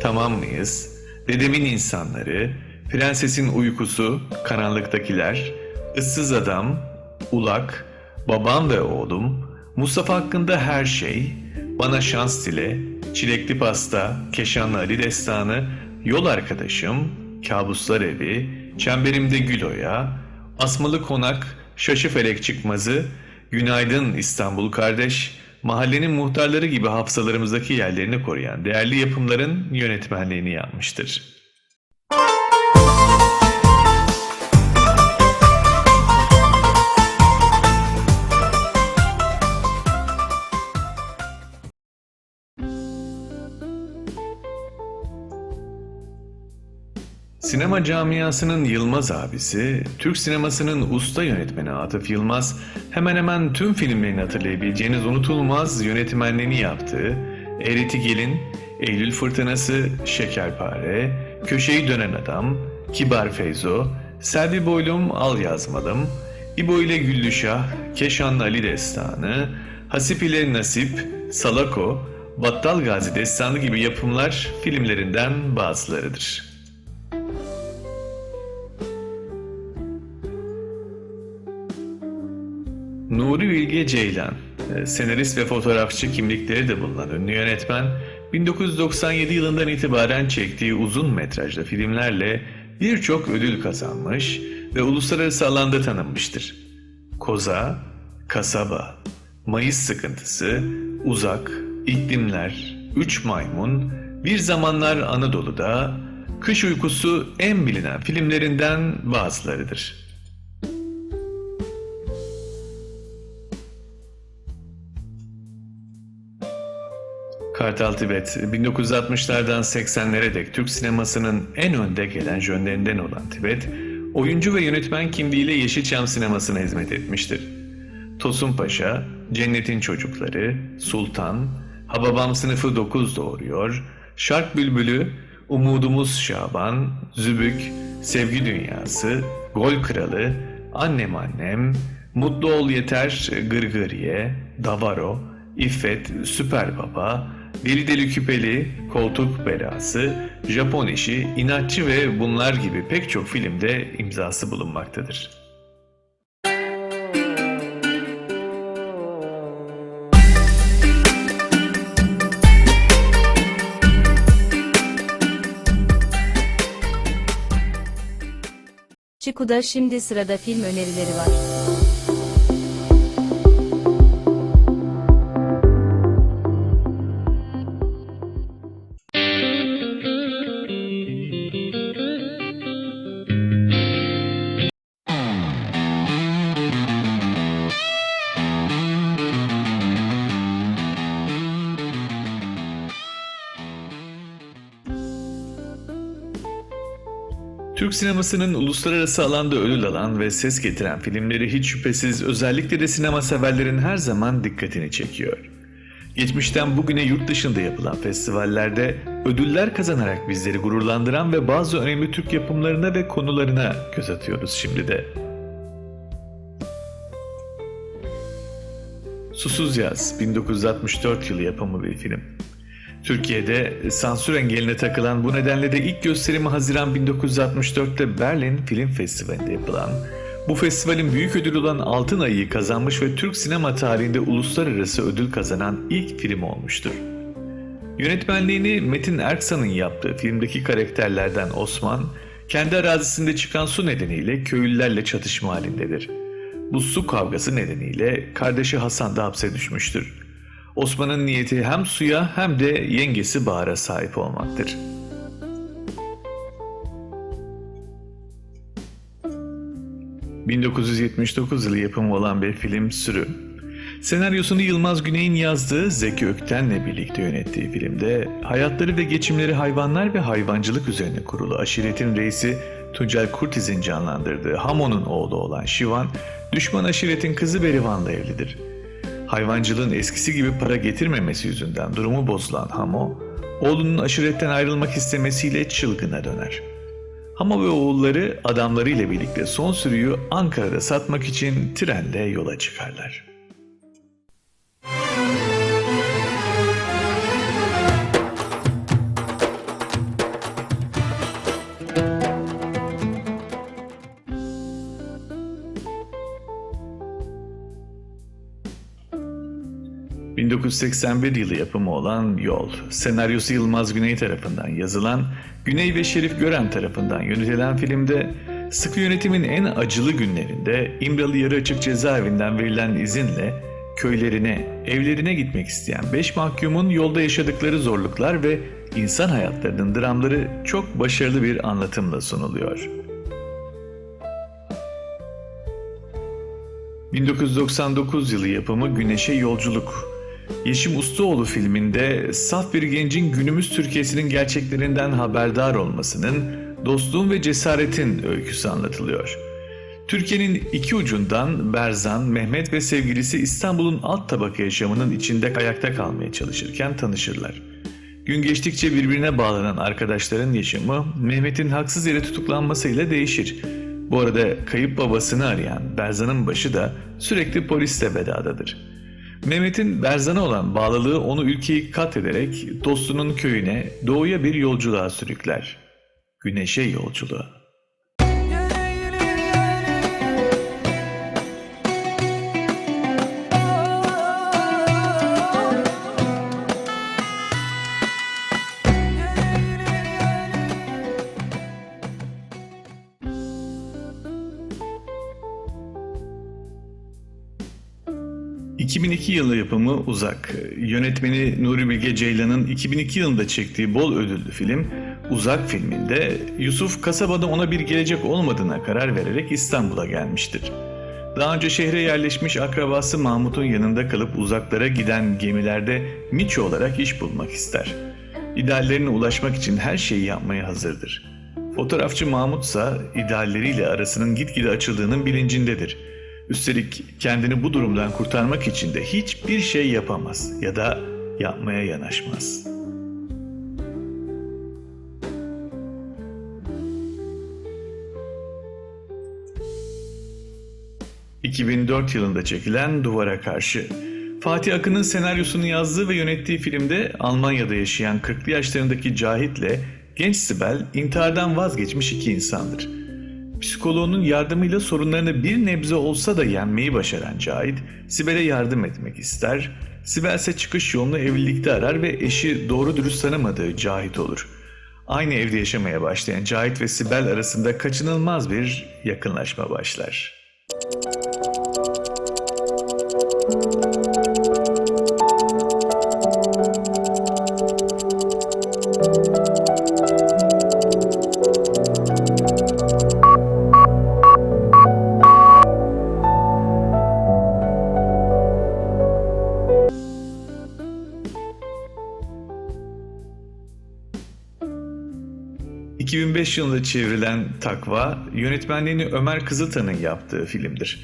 Tamam Mıyız, Dedemin İnsanları, Prensesin Uykusu, Karanlıktakiler, Issız Adam, Ulak, Babam ve Oğlum, Mustafa Hakkında Her Şey, Bana Şans Dile, Çilekli Pasta, Keşanlı Ali Destanı, Yol Arkadaşım, Kabuslar Evi, Çemberimde Gül Oya, Asmalı Konak, Şaşı Felek Çıkmazı, Günaydın İstanbul Kardeş, Mahallenin Muhtarları gibi hafızalarımızdaki yerlerini koruyan değerli yapımların yönetmenliğini yapmıştır. Sinema camiasının Yılmaz abisi, Türk sinemasının usta yönetmeni Atıf Yılmaz, hemen hemen tüm filmlerini hatırlayabileceğiniz unutulmaz yönetmenliğini yaptığı Eğreti Gelin, Eylül Fırtınası, Şekerpare, Köşeyi Dönen Adam, Kibar Feyzo, Selvi Boylum Al Yazmalım, İbo ile Güllüşah, Keşanlı Ali Destanı, Hasip ile Nasip, Salako, Battal Gazi Destanı gibi yapımlar filmlerinden bazılarıdır. Nuri Bilge Ceylan, senarist ve fotoğrafçı kimlikleri de bulunan ünlü yönetmen, 1997 yılından itibaren çektiği uzun metrajlı filmlerle birçok ödül kazanmış ve uluslararası alanda tanınmıştır. Koza, Kasaba, Mayıs Sıkıntısı, Uzak, İklimler, Üç Maymun, Bir Zamanlar Anadolu'da, Kış Uykusu en bilinen filmlerinden bazılarıdır. Kartal Tibet, 1960'lardan 80'lere dek Türk sinemasının en önde gelen jönlerinden olan Tibet, oyuncu ve yönetmen kimliğiyle Yeşilçam sinemasına hizmet etmiştir. Tosun Paşa, Cennetin Çocukları, Sultan, Hababam Sınıfı 9 Doğuruyor, Şark Bülbülü, Umudumuz Şaban, Zübük, Sevgi Dünyası, Gol Kralı, Annem Annem, Mutlu Ol Yeter, Gırgırye, Davaro, İffet, Süper Baba, Deli Deli Küpeli, Koltuk Belası, Japon İşi, İnatçı ve bunlar gibi pek çok filmde imzası bulunmaktadır. Çiku'da şimdi sırada film önerileri var. Türk sinemasının uluslararası alanda ödül alan ve ses getiren filmleri hiç şüphesiz özellikle de sinema severlerin her zaman dikkatini çekiyor. Geçmişten bugüne yurt dışında yapılan festivallerde ödüller kazanarak bizleri gururlandıran ve bazı önemli Türk yapımlarına ve konularına göz atıyoruz şimdi de. Susuz Yaz, 1964 yılı yapımı bir film. Türkiye'de sansür engeline takılan, bu nedenle de ilk gösterimi Haziran 1964'te Berlin Film Festivali'nde yapılan, bu festivalin büyük ödülü olan Altın Ayı'yı kazanmış ve Türk sinema tarihinde uluslararası ödül kazanan ilk film olmuştur. Yönetmenliğini Metin Erksan'ın yaptığı filmdeki karakterlerden Osman, kendi arazisinde çıkan su nedeniyle köylülerle çatışma halindedir. Bu su kavgası nedeniyle kardeşi Hasan da hapse düşmüştür. Osman'ın niyeti hem suya hem de yengesi Bahar'a sahip olmaktır. ...1979 yılı yapımı olan bir film Sürü. Senaryosunu Yılmaz Güney'in yazdığı, Zeki Ökten'le birlikte yönettiği filmde hayatları ve geçimleri hayvanlar ve hayvancılık üzerine kurulu aşiretin reisi Tuncel Kurtiz'in canlandırdığı Hamo'nun oğlu olan Şivan, düşman aşiretin kızı Berivan'la evlidir. Hayvancılığın eskisi gibi para getirmemesi yüzünden durumu bozulan Hamo, oğlunun aşiretten ayrılmak istemesiyle çılgına döner. Hamo ve oğulları adamlarıyla birlikte son sürüyü Ankara'da satmak için trenle yola çıkarlar. 1981 yılı yapımı olan Yol, senaryosu Yılmaz Güney tarafından yazılan, Güney ve Şerif Gören tarafından yönetilen filmde sıkı yönetimin en acılı günlerinde İmralı Yarıaçık Cezaevinden verilen izinle köylerine, evlerine gitmek isteyen 5 mahkumun yolda yaşadıkları zorluklar ve insan hayatlarının dramları çok başarılı bir anlatımla sunuluyor. 1999 yılı yapımı Güneşe Yolculuk. Yeşim Ustaoğlu filminde saf bir gencin günümüz Türkiye'sinin gerçeklerinden haberdar olmasının, dostluğun ve cesaretin öyküsü anlatılıyor. Türkiye'nin iki ucundan Berzan, Mehmet ve sevgilisi İstanbul'un alt tabaka yaşamının içinde ayakta kalmaya çalışırken tanışırlar. Gün geçtikçe birbirine bağlanan arkadaşların yaşamı Mehmet'in haksız yere tutuklanmasıyla değişir. Bu arada kayıp babasını arayan Berzan'ın başı da sürekli polisle beladadır. Mehmet'in Berzan'a olan bağlılığı onu ülkeyi kat ederek dostunun köyüne, doğuya bir yolculuğa sürükler. Güneşe yolculuğa. ...2002 yılı yapımı Uzak. Yönetmeni Nuri Bilge Ceylan'ın 2002 yılında çektiği bol ödüllü film Uzak filminde Yusuf kasabada ona bir gelecek olmadığına karar vererek İstanbul'a gelmiştir. Daha önce şehre yerleşmiş akrabası Mahmut'un yanında kalıp uzaklara giden gemilerde miço olarak iş bulmak ister. İdeallerine ulaşmak için her şeyi yapmaya hazırdır. Fotoğrafçı Mahmut ise idealleriyle arasının gitgide açıldığının bilincindedir. Üstelik kendini bu durumdan kurtarmak için de hiçbir şey yapamaz ya da yapmaya yanaşmaz. ...2004 yılında çekilen Duvara Karşı. Fatih Akın'ın senaryosunu yazdığı ve yönettiği filmde Almanya'da yaşayan 40'lı yaşlarındaki Cahit'le genç Sibel intihardan vazgeçmiş iki insandır. Psikoloğunun yardımıyla sorunlarını bir nebze olsa da yenmeyi başaran Cahit, Sibel'e yardım etmek ister. Sibel ise çıkış yolunu evlilikte arar ve eşi doğru dürüst tanımadığı Cahit olur. Aynı evde yaşamaya başlayan Cahit ve Sibel arasında kaçınılmaz bir yakınlaşma başlar. ...2005 yılında çevrilen Takva, yönetmenliğini Ömer Kızıltan'ın yaptığı filmdir.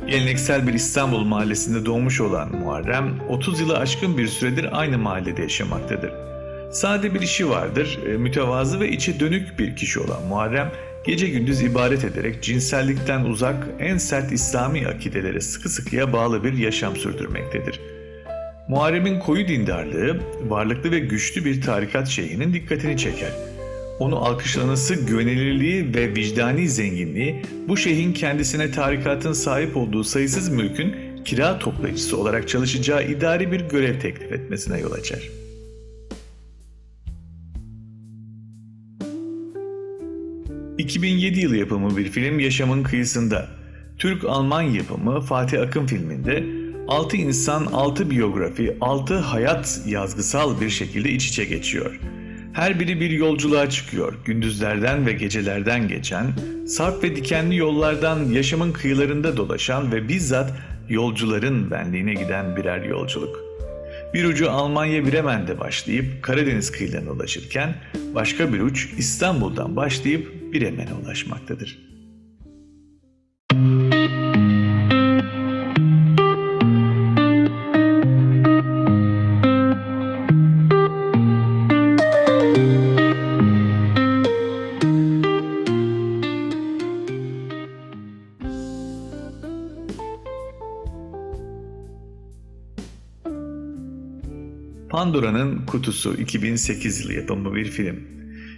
Geleneksel bir İstanbul mahallesinde doğmuş olan Muharrem, 30 yılı aşkın bir süredir aynı mahallede yaşamaktadır. Sade bir işi vardır, mütevazı ve içe dönük bir kişi olan Muharrem, gece gündüz ibadet ederek cinsellikten uzak, en sert İslami akidelere sıkı sıkıya bağlı bir yaşam sürdürmektedir. Muharrem'in koyu dindarlığı, varlıklı ve güçlü bir tarikat şeyhinin dikkatini çeker. Onu alkışlanası güvenilirliği ve vicdani zenginliği bu şeyhin kendisine tarikatın sahip olduğu sayısız mülkün kira toplayıcısı olarak çalışacağı idari bir görev teklif etmesine yol açar. ...2007 yılı yapımı bir film Yaşamın Kıyısında. Türk-Alman yapımı Fatih Akın filminde 6 insan, 6 biyografi, 6 hayat yazgısal bir şekilde iç içe geçiyor. Her biri bir yolculuğa çıkıyor, gündüzlerden ve gecelerden geçen, sarp ve dikenli yollardan yaşamın kıyılarında dolaşan ve bizzat yolcuların benliğine giden birer yolculuk. Bir ucu Almanya Bremen'de başlayıp Karadeniz kıyılarına ulaşırken, başka bir uç İstanbul'dan başlayıp Bremen'e ulaşmaktadır. Pandora'nın Kutusu 2008 yılı yapımı bir film.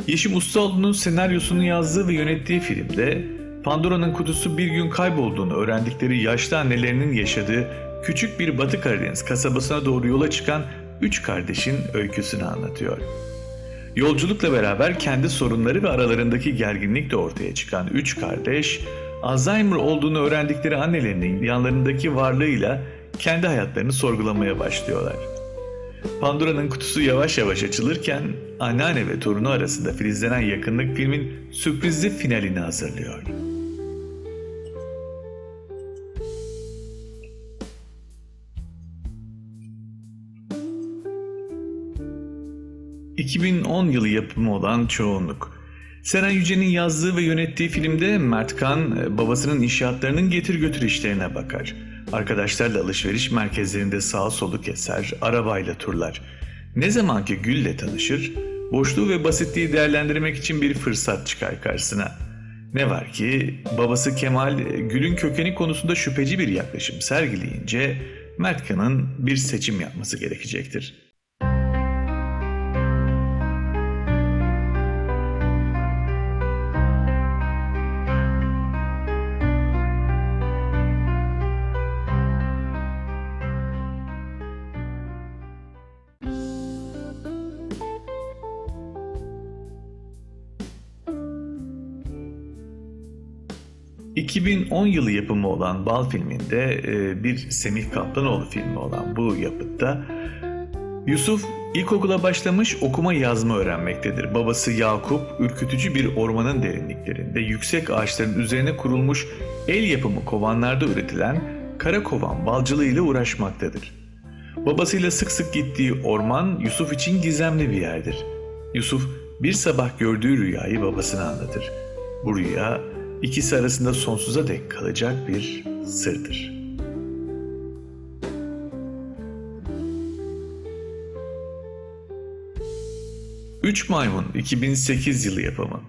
Yeşim Ustaoğlu'nun senaryosunu yazdığı ve yönettiği filmde Pandora'nın kutusu bir gün kaybolduğunu öğrendikleri yaşlı annelerinin yaşadığı küçük bir Batı Karadeniz kasabasına doğru yola çıkan 3 kardeşin öyküsünü anlatıyor. Yolculukla beraber kendi sorunları ve aralarındaki gerginlikle ortaya çıkan 3 kardeş, Alzheimer olduğunu öğrendikleri annelerinin yanlarındaki varlığıyla kendi hayatlarını sorgulamaya başlıyorlar. Pandora'nın kutusu yavaş yavaş açılırken anneanne ve torunu arasında filizlenen yakınlık filmin sürprizli finalini hazırlıyor. ...2010 yılı yapımı olan Çoğunluk. Seren Yüce'nin yazdığı ve yönettiği filmde Mert Kan babasının inşaatlarının getir götür işlerine bakar. Arkadaşlarla alışveriş merkezlerinde sağa solu keser, arabayla turlar. Ne zamanki Gül'le tanışır, boşluğu ve basitliği değerlendirmek için bir fırsat çıkar karşısına. Ne var ki babası Kemal Gül'ün kökeni konusunda şüpheci bir yaklaşım sergileyince Mert Kan'ın bir seçim yapması gerekecektir. ...2010 yılı yapımı olan Bal filminde bir Semih Kaplanoğlu filmi olan bu yapıtta Yusuf ilkokula başlamış okuma yazma öğrenmektedir. Babası Yakup ürkütücü bir ormanın derinliklerinde yüksek ağaçların üzerine kurulmuş el yapımı kovanlarda üretilen kara kovan balcılığı ile uğraşmaktadır. Babasıyla sık sık gittiği orman Yusuf için gizemli bir yerdir. Yusuf bir sabah gördüğü rüyayı babasına anlatır. Bu rüya İkisi arasında sonsuza dek kalacak bir sırdır. Üç Maymun 2008 yılı yapımı.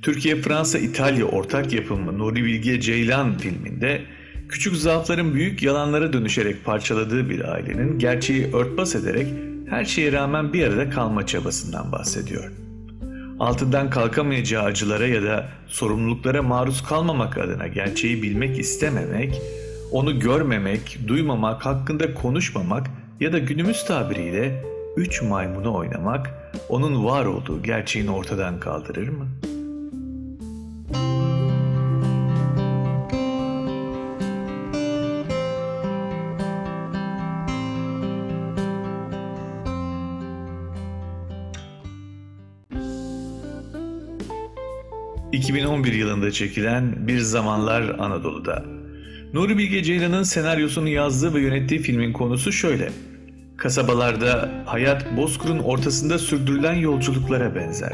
Türkiye-Fransa-İtalya ortak yapımı Nuri Bilge Ceylan filminde küçük zaafların büyük yalanlara dönüşerek parçaladığı bir ailenin gerçeği örtbas ederek her şeye rağmen bir arada kalma çabasından bahsediyor. Altından kalkamayacağı acılara ya da sorumluluklara maruz kalmamak adına gerçeği bilmek istememek, onu görmemek, duymamak, hakkında konuşmamak ya da günümüz tabiriyle üç maymunu oynamak, onun var olduğu gerçeğini ortadan kaldırır mı? ...2011 yılında çekilen Bir Zamanlar Anadolu'da. Nuri Bilge Ceylan'ın senaryosunu yazdığı ve yönettiği filmin konusu şöyle. Kasabalarda hayat bozkırın ortasında sürdürülen yolculuklara benzer.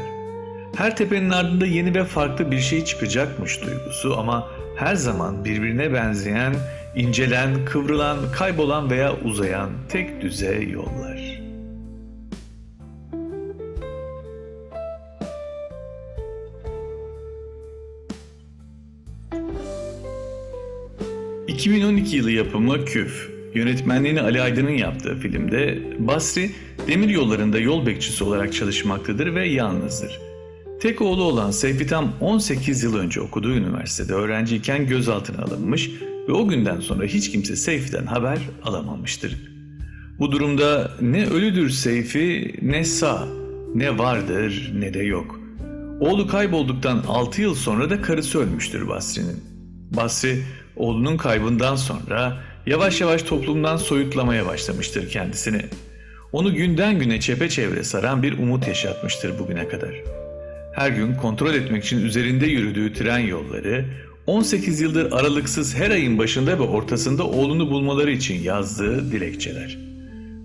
Her tepenin ardında yeni ve farklı bir şey çıkacakmış duygusu ama her zaman birbirine benzeyen, incelen, kıvrılan, kaybolan veya uzayan tek düze yollar. ...2012 yılı yapımı Küf, yönetmenliğini Ali Aydın'ın yaptığı filmde Basri, demiryollarında yol bekçisi olarak çalışmaktadır ve yalnızdır. Tek oğlu olan Seyfi tam 18 yıl önce okuduğu üniversitede öğrenciyken gözaltına alınmış ve o günden sonra hiç kimse Seyfi'den haber alamamıştır. Bu durumda ne ölüdür Seyfi ne sağ, ne vardır ne de yok. Oğlu kaybolduktan 6 yıl sonra da karısı ölmüştür Basri'nin. Basri, oğlunun kaybından sonra yavaş yavaş toplumdan soyutlamaya başlamıştır kendisini. Onu günden güne çepeçevre saran bir umut yaşatmıştır bugüne kadar. Her gün kontrol etmek için üzerinde yürüdüğü tren yolları, 18 yıldır aralıksız her ayın başında ve ortasında oğlunu bulmaları için yazdığı dilekçeler.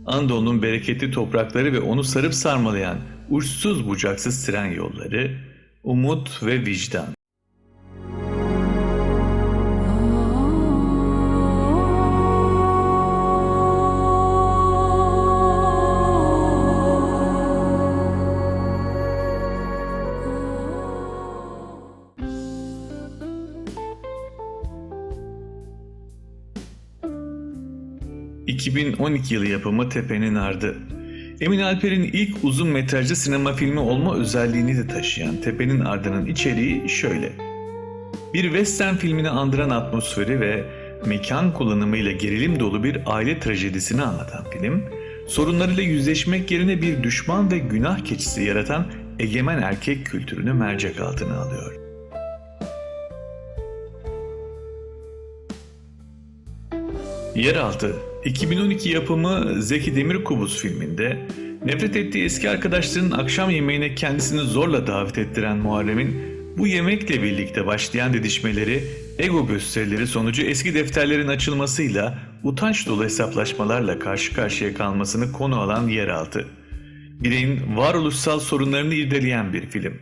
Anadolu'nun bereketli toprakları ve onu sarıp sarmalayan uçsuz bucaksız tren yolları, umut ve vicdan. ...2012 yılı yapımı Tepenin Ardı. Emin Alper'in ilk uzun metrajlı sinema filmi olma özelliğini de taşıyan Tepenin Ardı'nın içeriği şöyle. Bir western filmini andıran atmosferi ve mekan kullanımıyla gerilim dolu bir aile trajedisini anlatan film, sorunlarıyla yüzleşmek yerine bir düşman ve günah keçisi yaratan egemen erkek kültürünü mercek altına alıyor. Yeraltı, 2012 yapımı Zeki Demirkubuz filminde nefret ettiği eski arkadaşlarının akşam yemeğine kendisini zorla davet ettiren Muharrem'in bu yemekle birlikte başlayan didişmeleri, ego gösterileri sonucu eski defterlerin açılmasıyla utanç dolu hesaplaşmalarla karşı karşıya kalmasını konu alan Yeraltı. Bireyin varoluşsal sorunlarını irdeleyen bir film.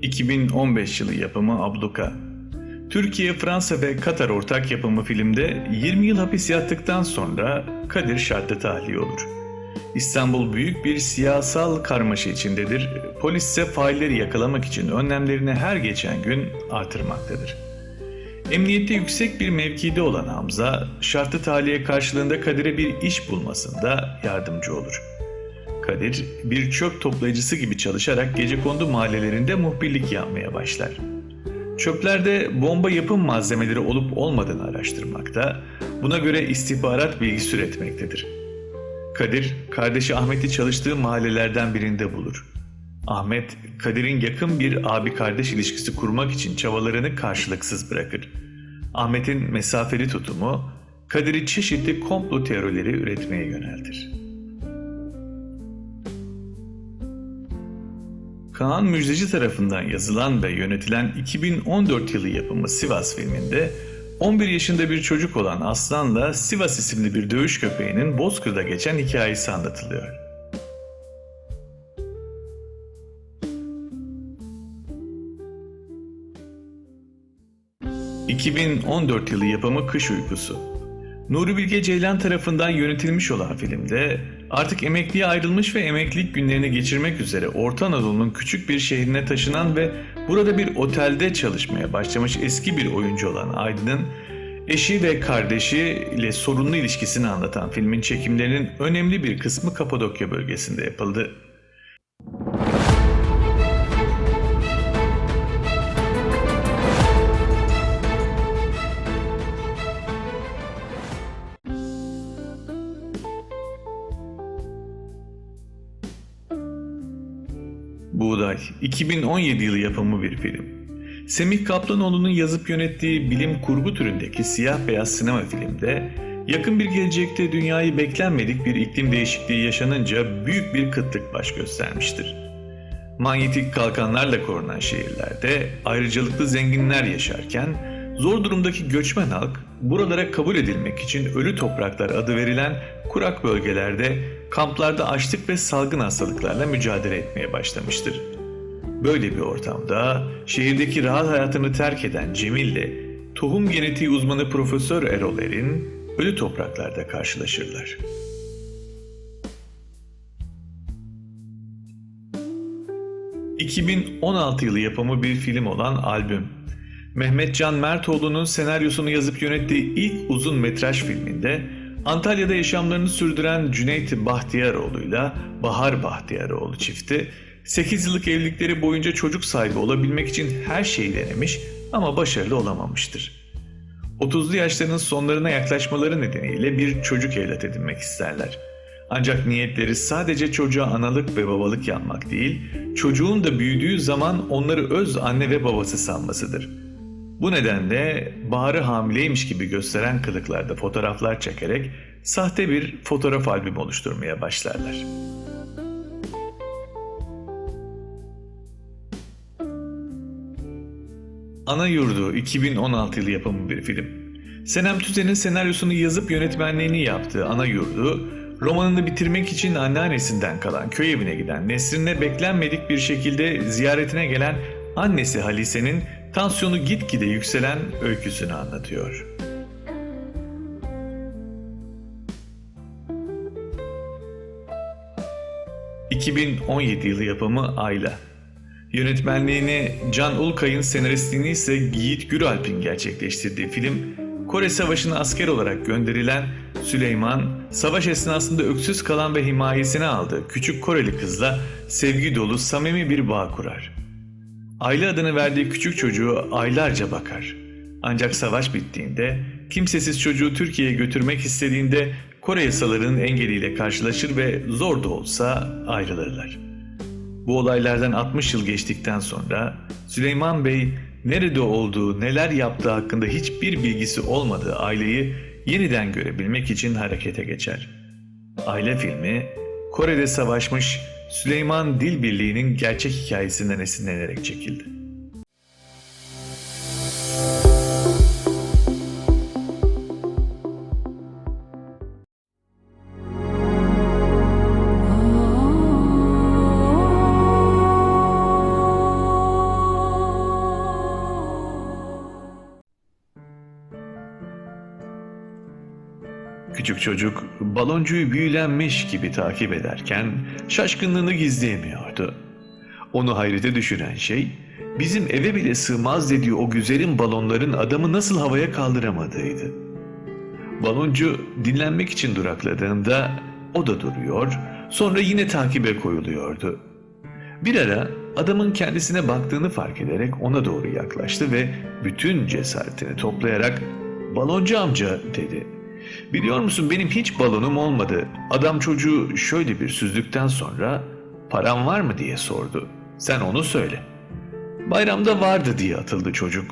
...2015 yılı yapımı Abluka. Türkiye, Fransa ve Katar ortak yapımı filmde 20 yıl hapis yattıktan sonra Kadir şartlı tahliye olur. İstanbul büyük bir siyasal karmaşa içindedir. Polis ise failleri yakalamak için önlemlerini her geçen gün artırmaktadır. Emniyette yüksek bir mevkide olan Hamza, şartlı tahliye karşılığında Kadir'e bir iş bulmasında yardımcı olur. Kadir, bir çöp toplayıcısı gibi çalışarak gecekondu mahallelerinde muhbirlik yapmaya başlar. Çöplerde bomba yapım malzemeleri olup olmadığını araştırmakta, buna göre istihbarat bilgisi üretmektedir. Kadir, kardeşi Ahmet'i çalıştığı mahallelerden birinde bulur. Ahmet, Kadir'in yakın bir abi-kardeş ilişkisi kurmak için çabalarını karşılıksız bırakır. Ahmet'in mesafeli tutumu, Kadir'i çeşitli komplo teorileri üretmeye yöneltir. Kaan Müjdeci tarafından yazılan ve yönetilen 2014 yılı yapımı Sivas filminde 11 yaşında bir çocuk olan Aslan'la Sivas isimli bir dövüş köpeğinin Bozkır'da geçen hikayesi anlatılıyor. ...2014 yılı yapımı Kış Uykusu. Nuri Bilge Ceylan tarafından yönetilmiş olan filmde artık emekliye ayrılmış ve emeklilik günlerini geçirmek üzere Orta Anadolu'nun küçük bir şehrine taşınan ve burada bir otelde çalışmaya başlamış eski bir oyuncu olan Aydın'ın eşi ve kardeşi ile sorunlu ilişkisini anlatan filmin çekimlerinin önemli bir kısmı Kapadokya bölgesinde yapıldı. Buğday, 2017 yılı yapımı bir film. Semih Kaplanoğlu'nun yazıp yönettiği bilim kurgu türündeki siyah beyaz sinema filmde yakın bir gelecekte dünyayı beklenmedik bir iklim değişikliği yaşanınca büyük bir kıtlık baş göstermiştir. Manyetik kalkanlarla korunan şehirlerde ayrıcalıklı zenginler yaşarken zor durumdaki göçmen halk buralara kabul edilmek için ölü topraklar adı verilen kurak bölgelerde kamplarda açlık ve salgın hastalıklarla mücadele etmeye başlamıştır. Böyle bir ortamda şehirdeki rahat hayatını terk eden Cemil'le tohum genetiği uzmanı Profesör Erol Erin ölü topraklarda karşılaşırlar. ...2016 yılı yapımı bir film olan Albüm. Mehmet Can Mertoğlu'nun senaryosunu yazıp yönettiği ilk uzun metraj filminde Antalya'da yaşamlarını sürdüren Cüneyt Bahtiyaroğlu'yla Bahar Bahtiyaroğlu çifti 8 yıllık evlilikleri boyunca çocuk sahibi olabilmek için her şeyi denemiş ama başarılı olamamıştır. 30'lu yaşlarının sonlarına yaklaşmaları nedeniyle bir çocuk evlat edinmek isterler. Ancak niyetleri sadece çocuğa analık ve babalık yapmak değil, çocuğun da büyüdüğü zaman onları öz anne ve babası sanmasıdır. Bu nedenle Bahar'ı hamileymiş gibi gösteren kılıklarda fotoğraflar çekerek sahte bir fotoğraf albümü oluşturmaya başlarlar. Ana Yurdu 2016 yılı yapımı bir film. Senem Tüzen'in senaryosunu yazıp yönetmenliğini yaptığı Ana Yurdu, romanını bitirmek için anneannesinden kalan köy evine giden Nesrin'e beklenmedik bir şekilde ziyaretine gelen annesi Halise'nin tansiyonu gitgide yükselen öyküsünü anlatıyor. 2017 yılı yapımı Ayla. Yönetmenliğini Can Ulkay'ın, senaristliğini ise Yiğit Güralp'in gerçekleştirdiği film, Kore Savaşı'na asker olarak gönderilen Süleyman, savaş esnasında öksüz kalan ve himayesine aldığı küçük Koreli kızla sevgi dolu, samimi bir bağ kurar. Ayla adını verdiği küçük çocuğu aylarca bakar. Ancak savaş bittiğinde, kimsesiz çocuğu Türkiye'ye götürmek istediğinde Kore yasalarının engeliyle karşılaşır ve zor da olsa ayrılırlar. Bu olaylardan 60 yıl geçtikten sonra Süleyman Bey nerede olduğu, neler yaptığı hakkında hiçbir bilgisi olmadığı aileyi yeniden görebilmek için harekete geçer. Aile filmi, Kore'de savaşmış Süleyman Dil Birliği'nin gerçek hikayesinden esinlenerek çekildi. Küçük çocuk baloncuyu büyülenmiş gibi takip ederken şaşkınlığını gizleyemiyordu. Onu hayrete düşüren şey, bizim eve bile sığmaz dediği o güzelim balonların adamı nasıl havaya kaldıramadığıydı. Baloncu dinlenmek için durakladığında o da duruyor, sonra yine takibe koyuluyordu. Bir ara adamın kendisine baktığını fark ederek ona doğru yaklaştı ve bütün cesaretini toplayarak "Baloncu amca," dedi. "Biliyor musun, benim hiç balonum olmadı." Adam çocuğu şöyle bir süzdükten sonra "Param var mı?" diye sordu. "Sen onu söyle." "Bayramda vardı," diye atıldı çocuk.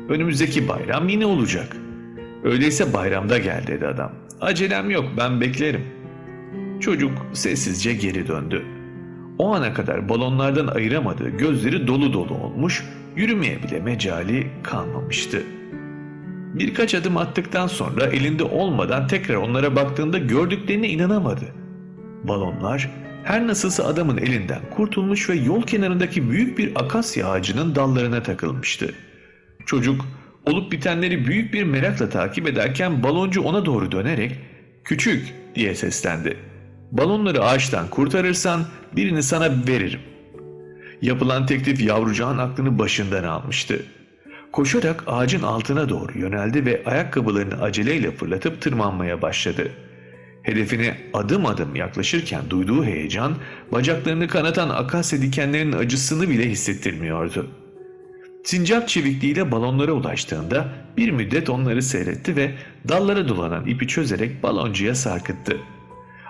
"Önümüzdeki bayram yine olacak." "Öyleyse bayramda gel," dedi adam. "Acelem yok, ben beklerim." Çocuk sessizce geri döndü. O ana kadar balonlardan ayıramadığı gözleri dolu dolu olmuş, yürümeye bile mecali kalmamıştı. Birkaç adım attıktan sonra elinde olmadan tekrar onlara baktığında gördüklerine inanamadı. Balonlar her nasılsa adamın elinden kurtulmuş ve yol kenarındaki büyük bir akasya ağacının dallarına takılmıştı. Çocuk olup bitenleri büyük bir merakla takip ederken baloncu ona doğru dönerek "Küçük," diye seslendi. "Balonları ağaçtan kurtarırsan birini sana veririm." Yapılan teklif yavrucağın aklını başından almıştı. Koşarak ağacın altına doğru yöneldi ve ayakkabılarını aceleyle fırlatıp tırmanmaya başladı. Hedefine adım adım yaklaşırken duyduğu heyecan, bacaklarını kanatan akasya dikenlerinin acısını bile hissettirmiyordu. Sincap çevikliğiyle balonlara ulaştığında bir müddet onları seyretti ve dallara dolanan ipi çözerek baloncuya sarkıttı.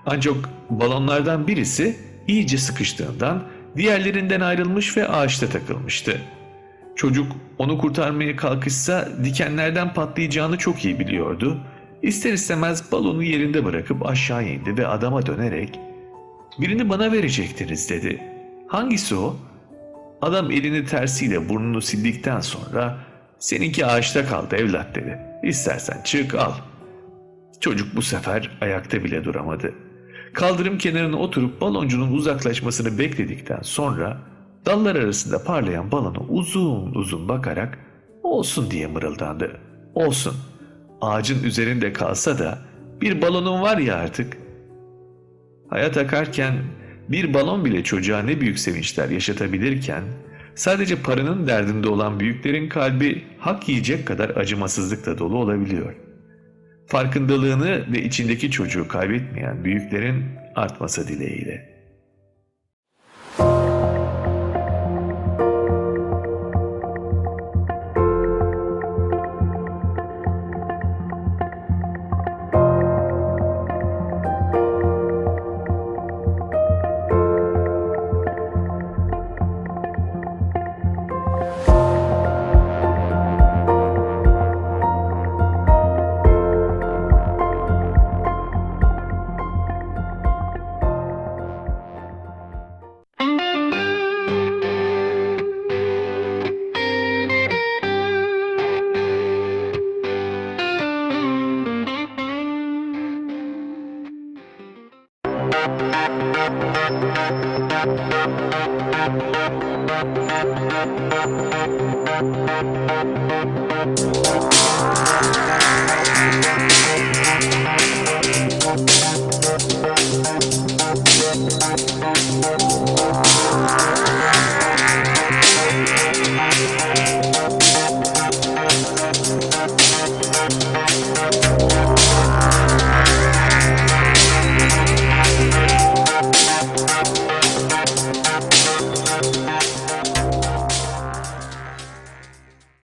Ancak balonlardan birisi iyice sıkıştığından diğerlerinden ayrılmış ve ağaçta takılmıştı. Çocuk onu kurtarmaya kalkışsa dikenlerden patlayacağını çok iyi biliyordu. İster istemez balonu yerinde bırakıp aşağı indi ve adama dönerek "Birini bana verecektiniz," dedi. "Hangisi o?" Adam elini tersiyle burnunu sildikten sonra "Seninki ağaçta kaldı evlat," dedi. "İstersen çık al." Çocuk bu sefer ayakta bile duramadı. Kaldırım kenarına oturup baloncunun uzaklaşmasını bekledikten sonra dallar arasında parlayan balona uzun uzun bakarak "Olsun," diye mırıldandı. "Olsun. Ağacın üzerinde kalsa da bir balonum var ya artık." Hayat akarken bir balon bile çocuğa ne büyük sevinçler yaşatabilirken, sadece paranın derdinde olan büyüklerin kalbi hak yiyecek kadar acımasızlıkla dolu olabiliyor. Farkındalığını ve içindeki çocuğu kaybetmeyen büyüklerin artması dileğiyle.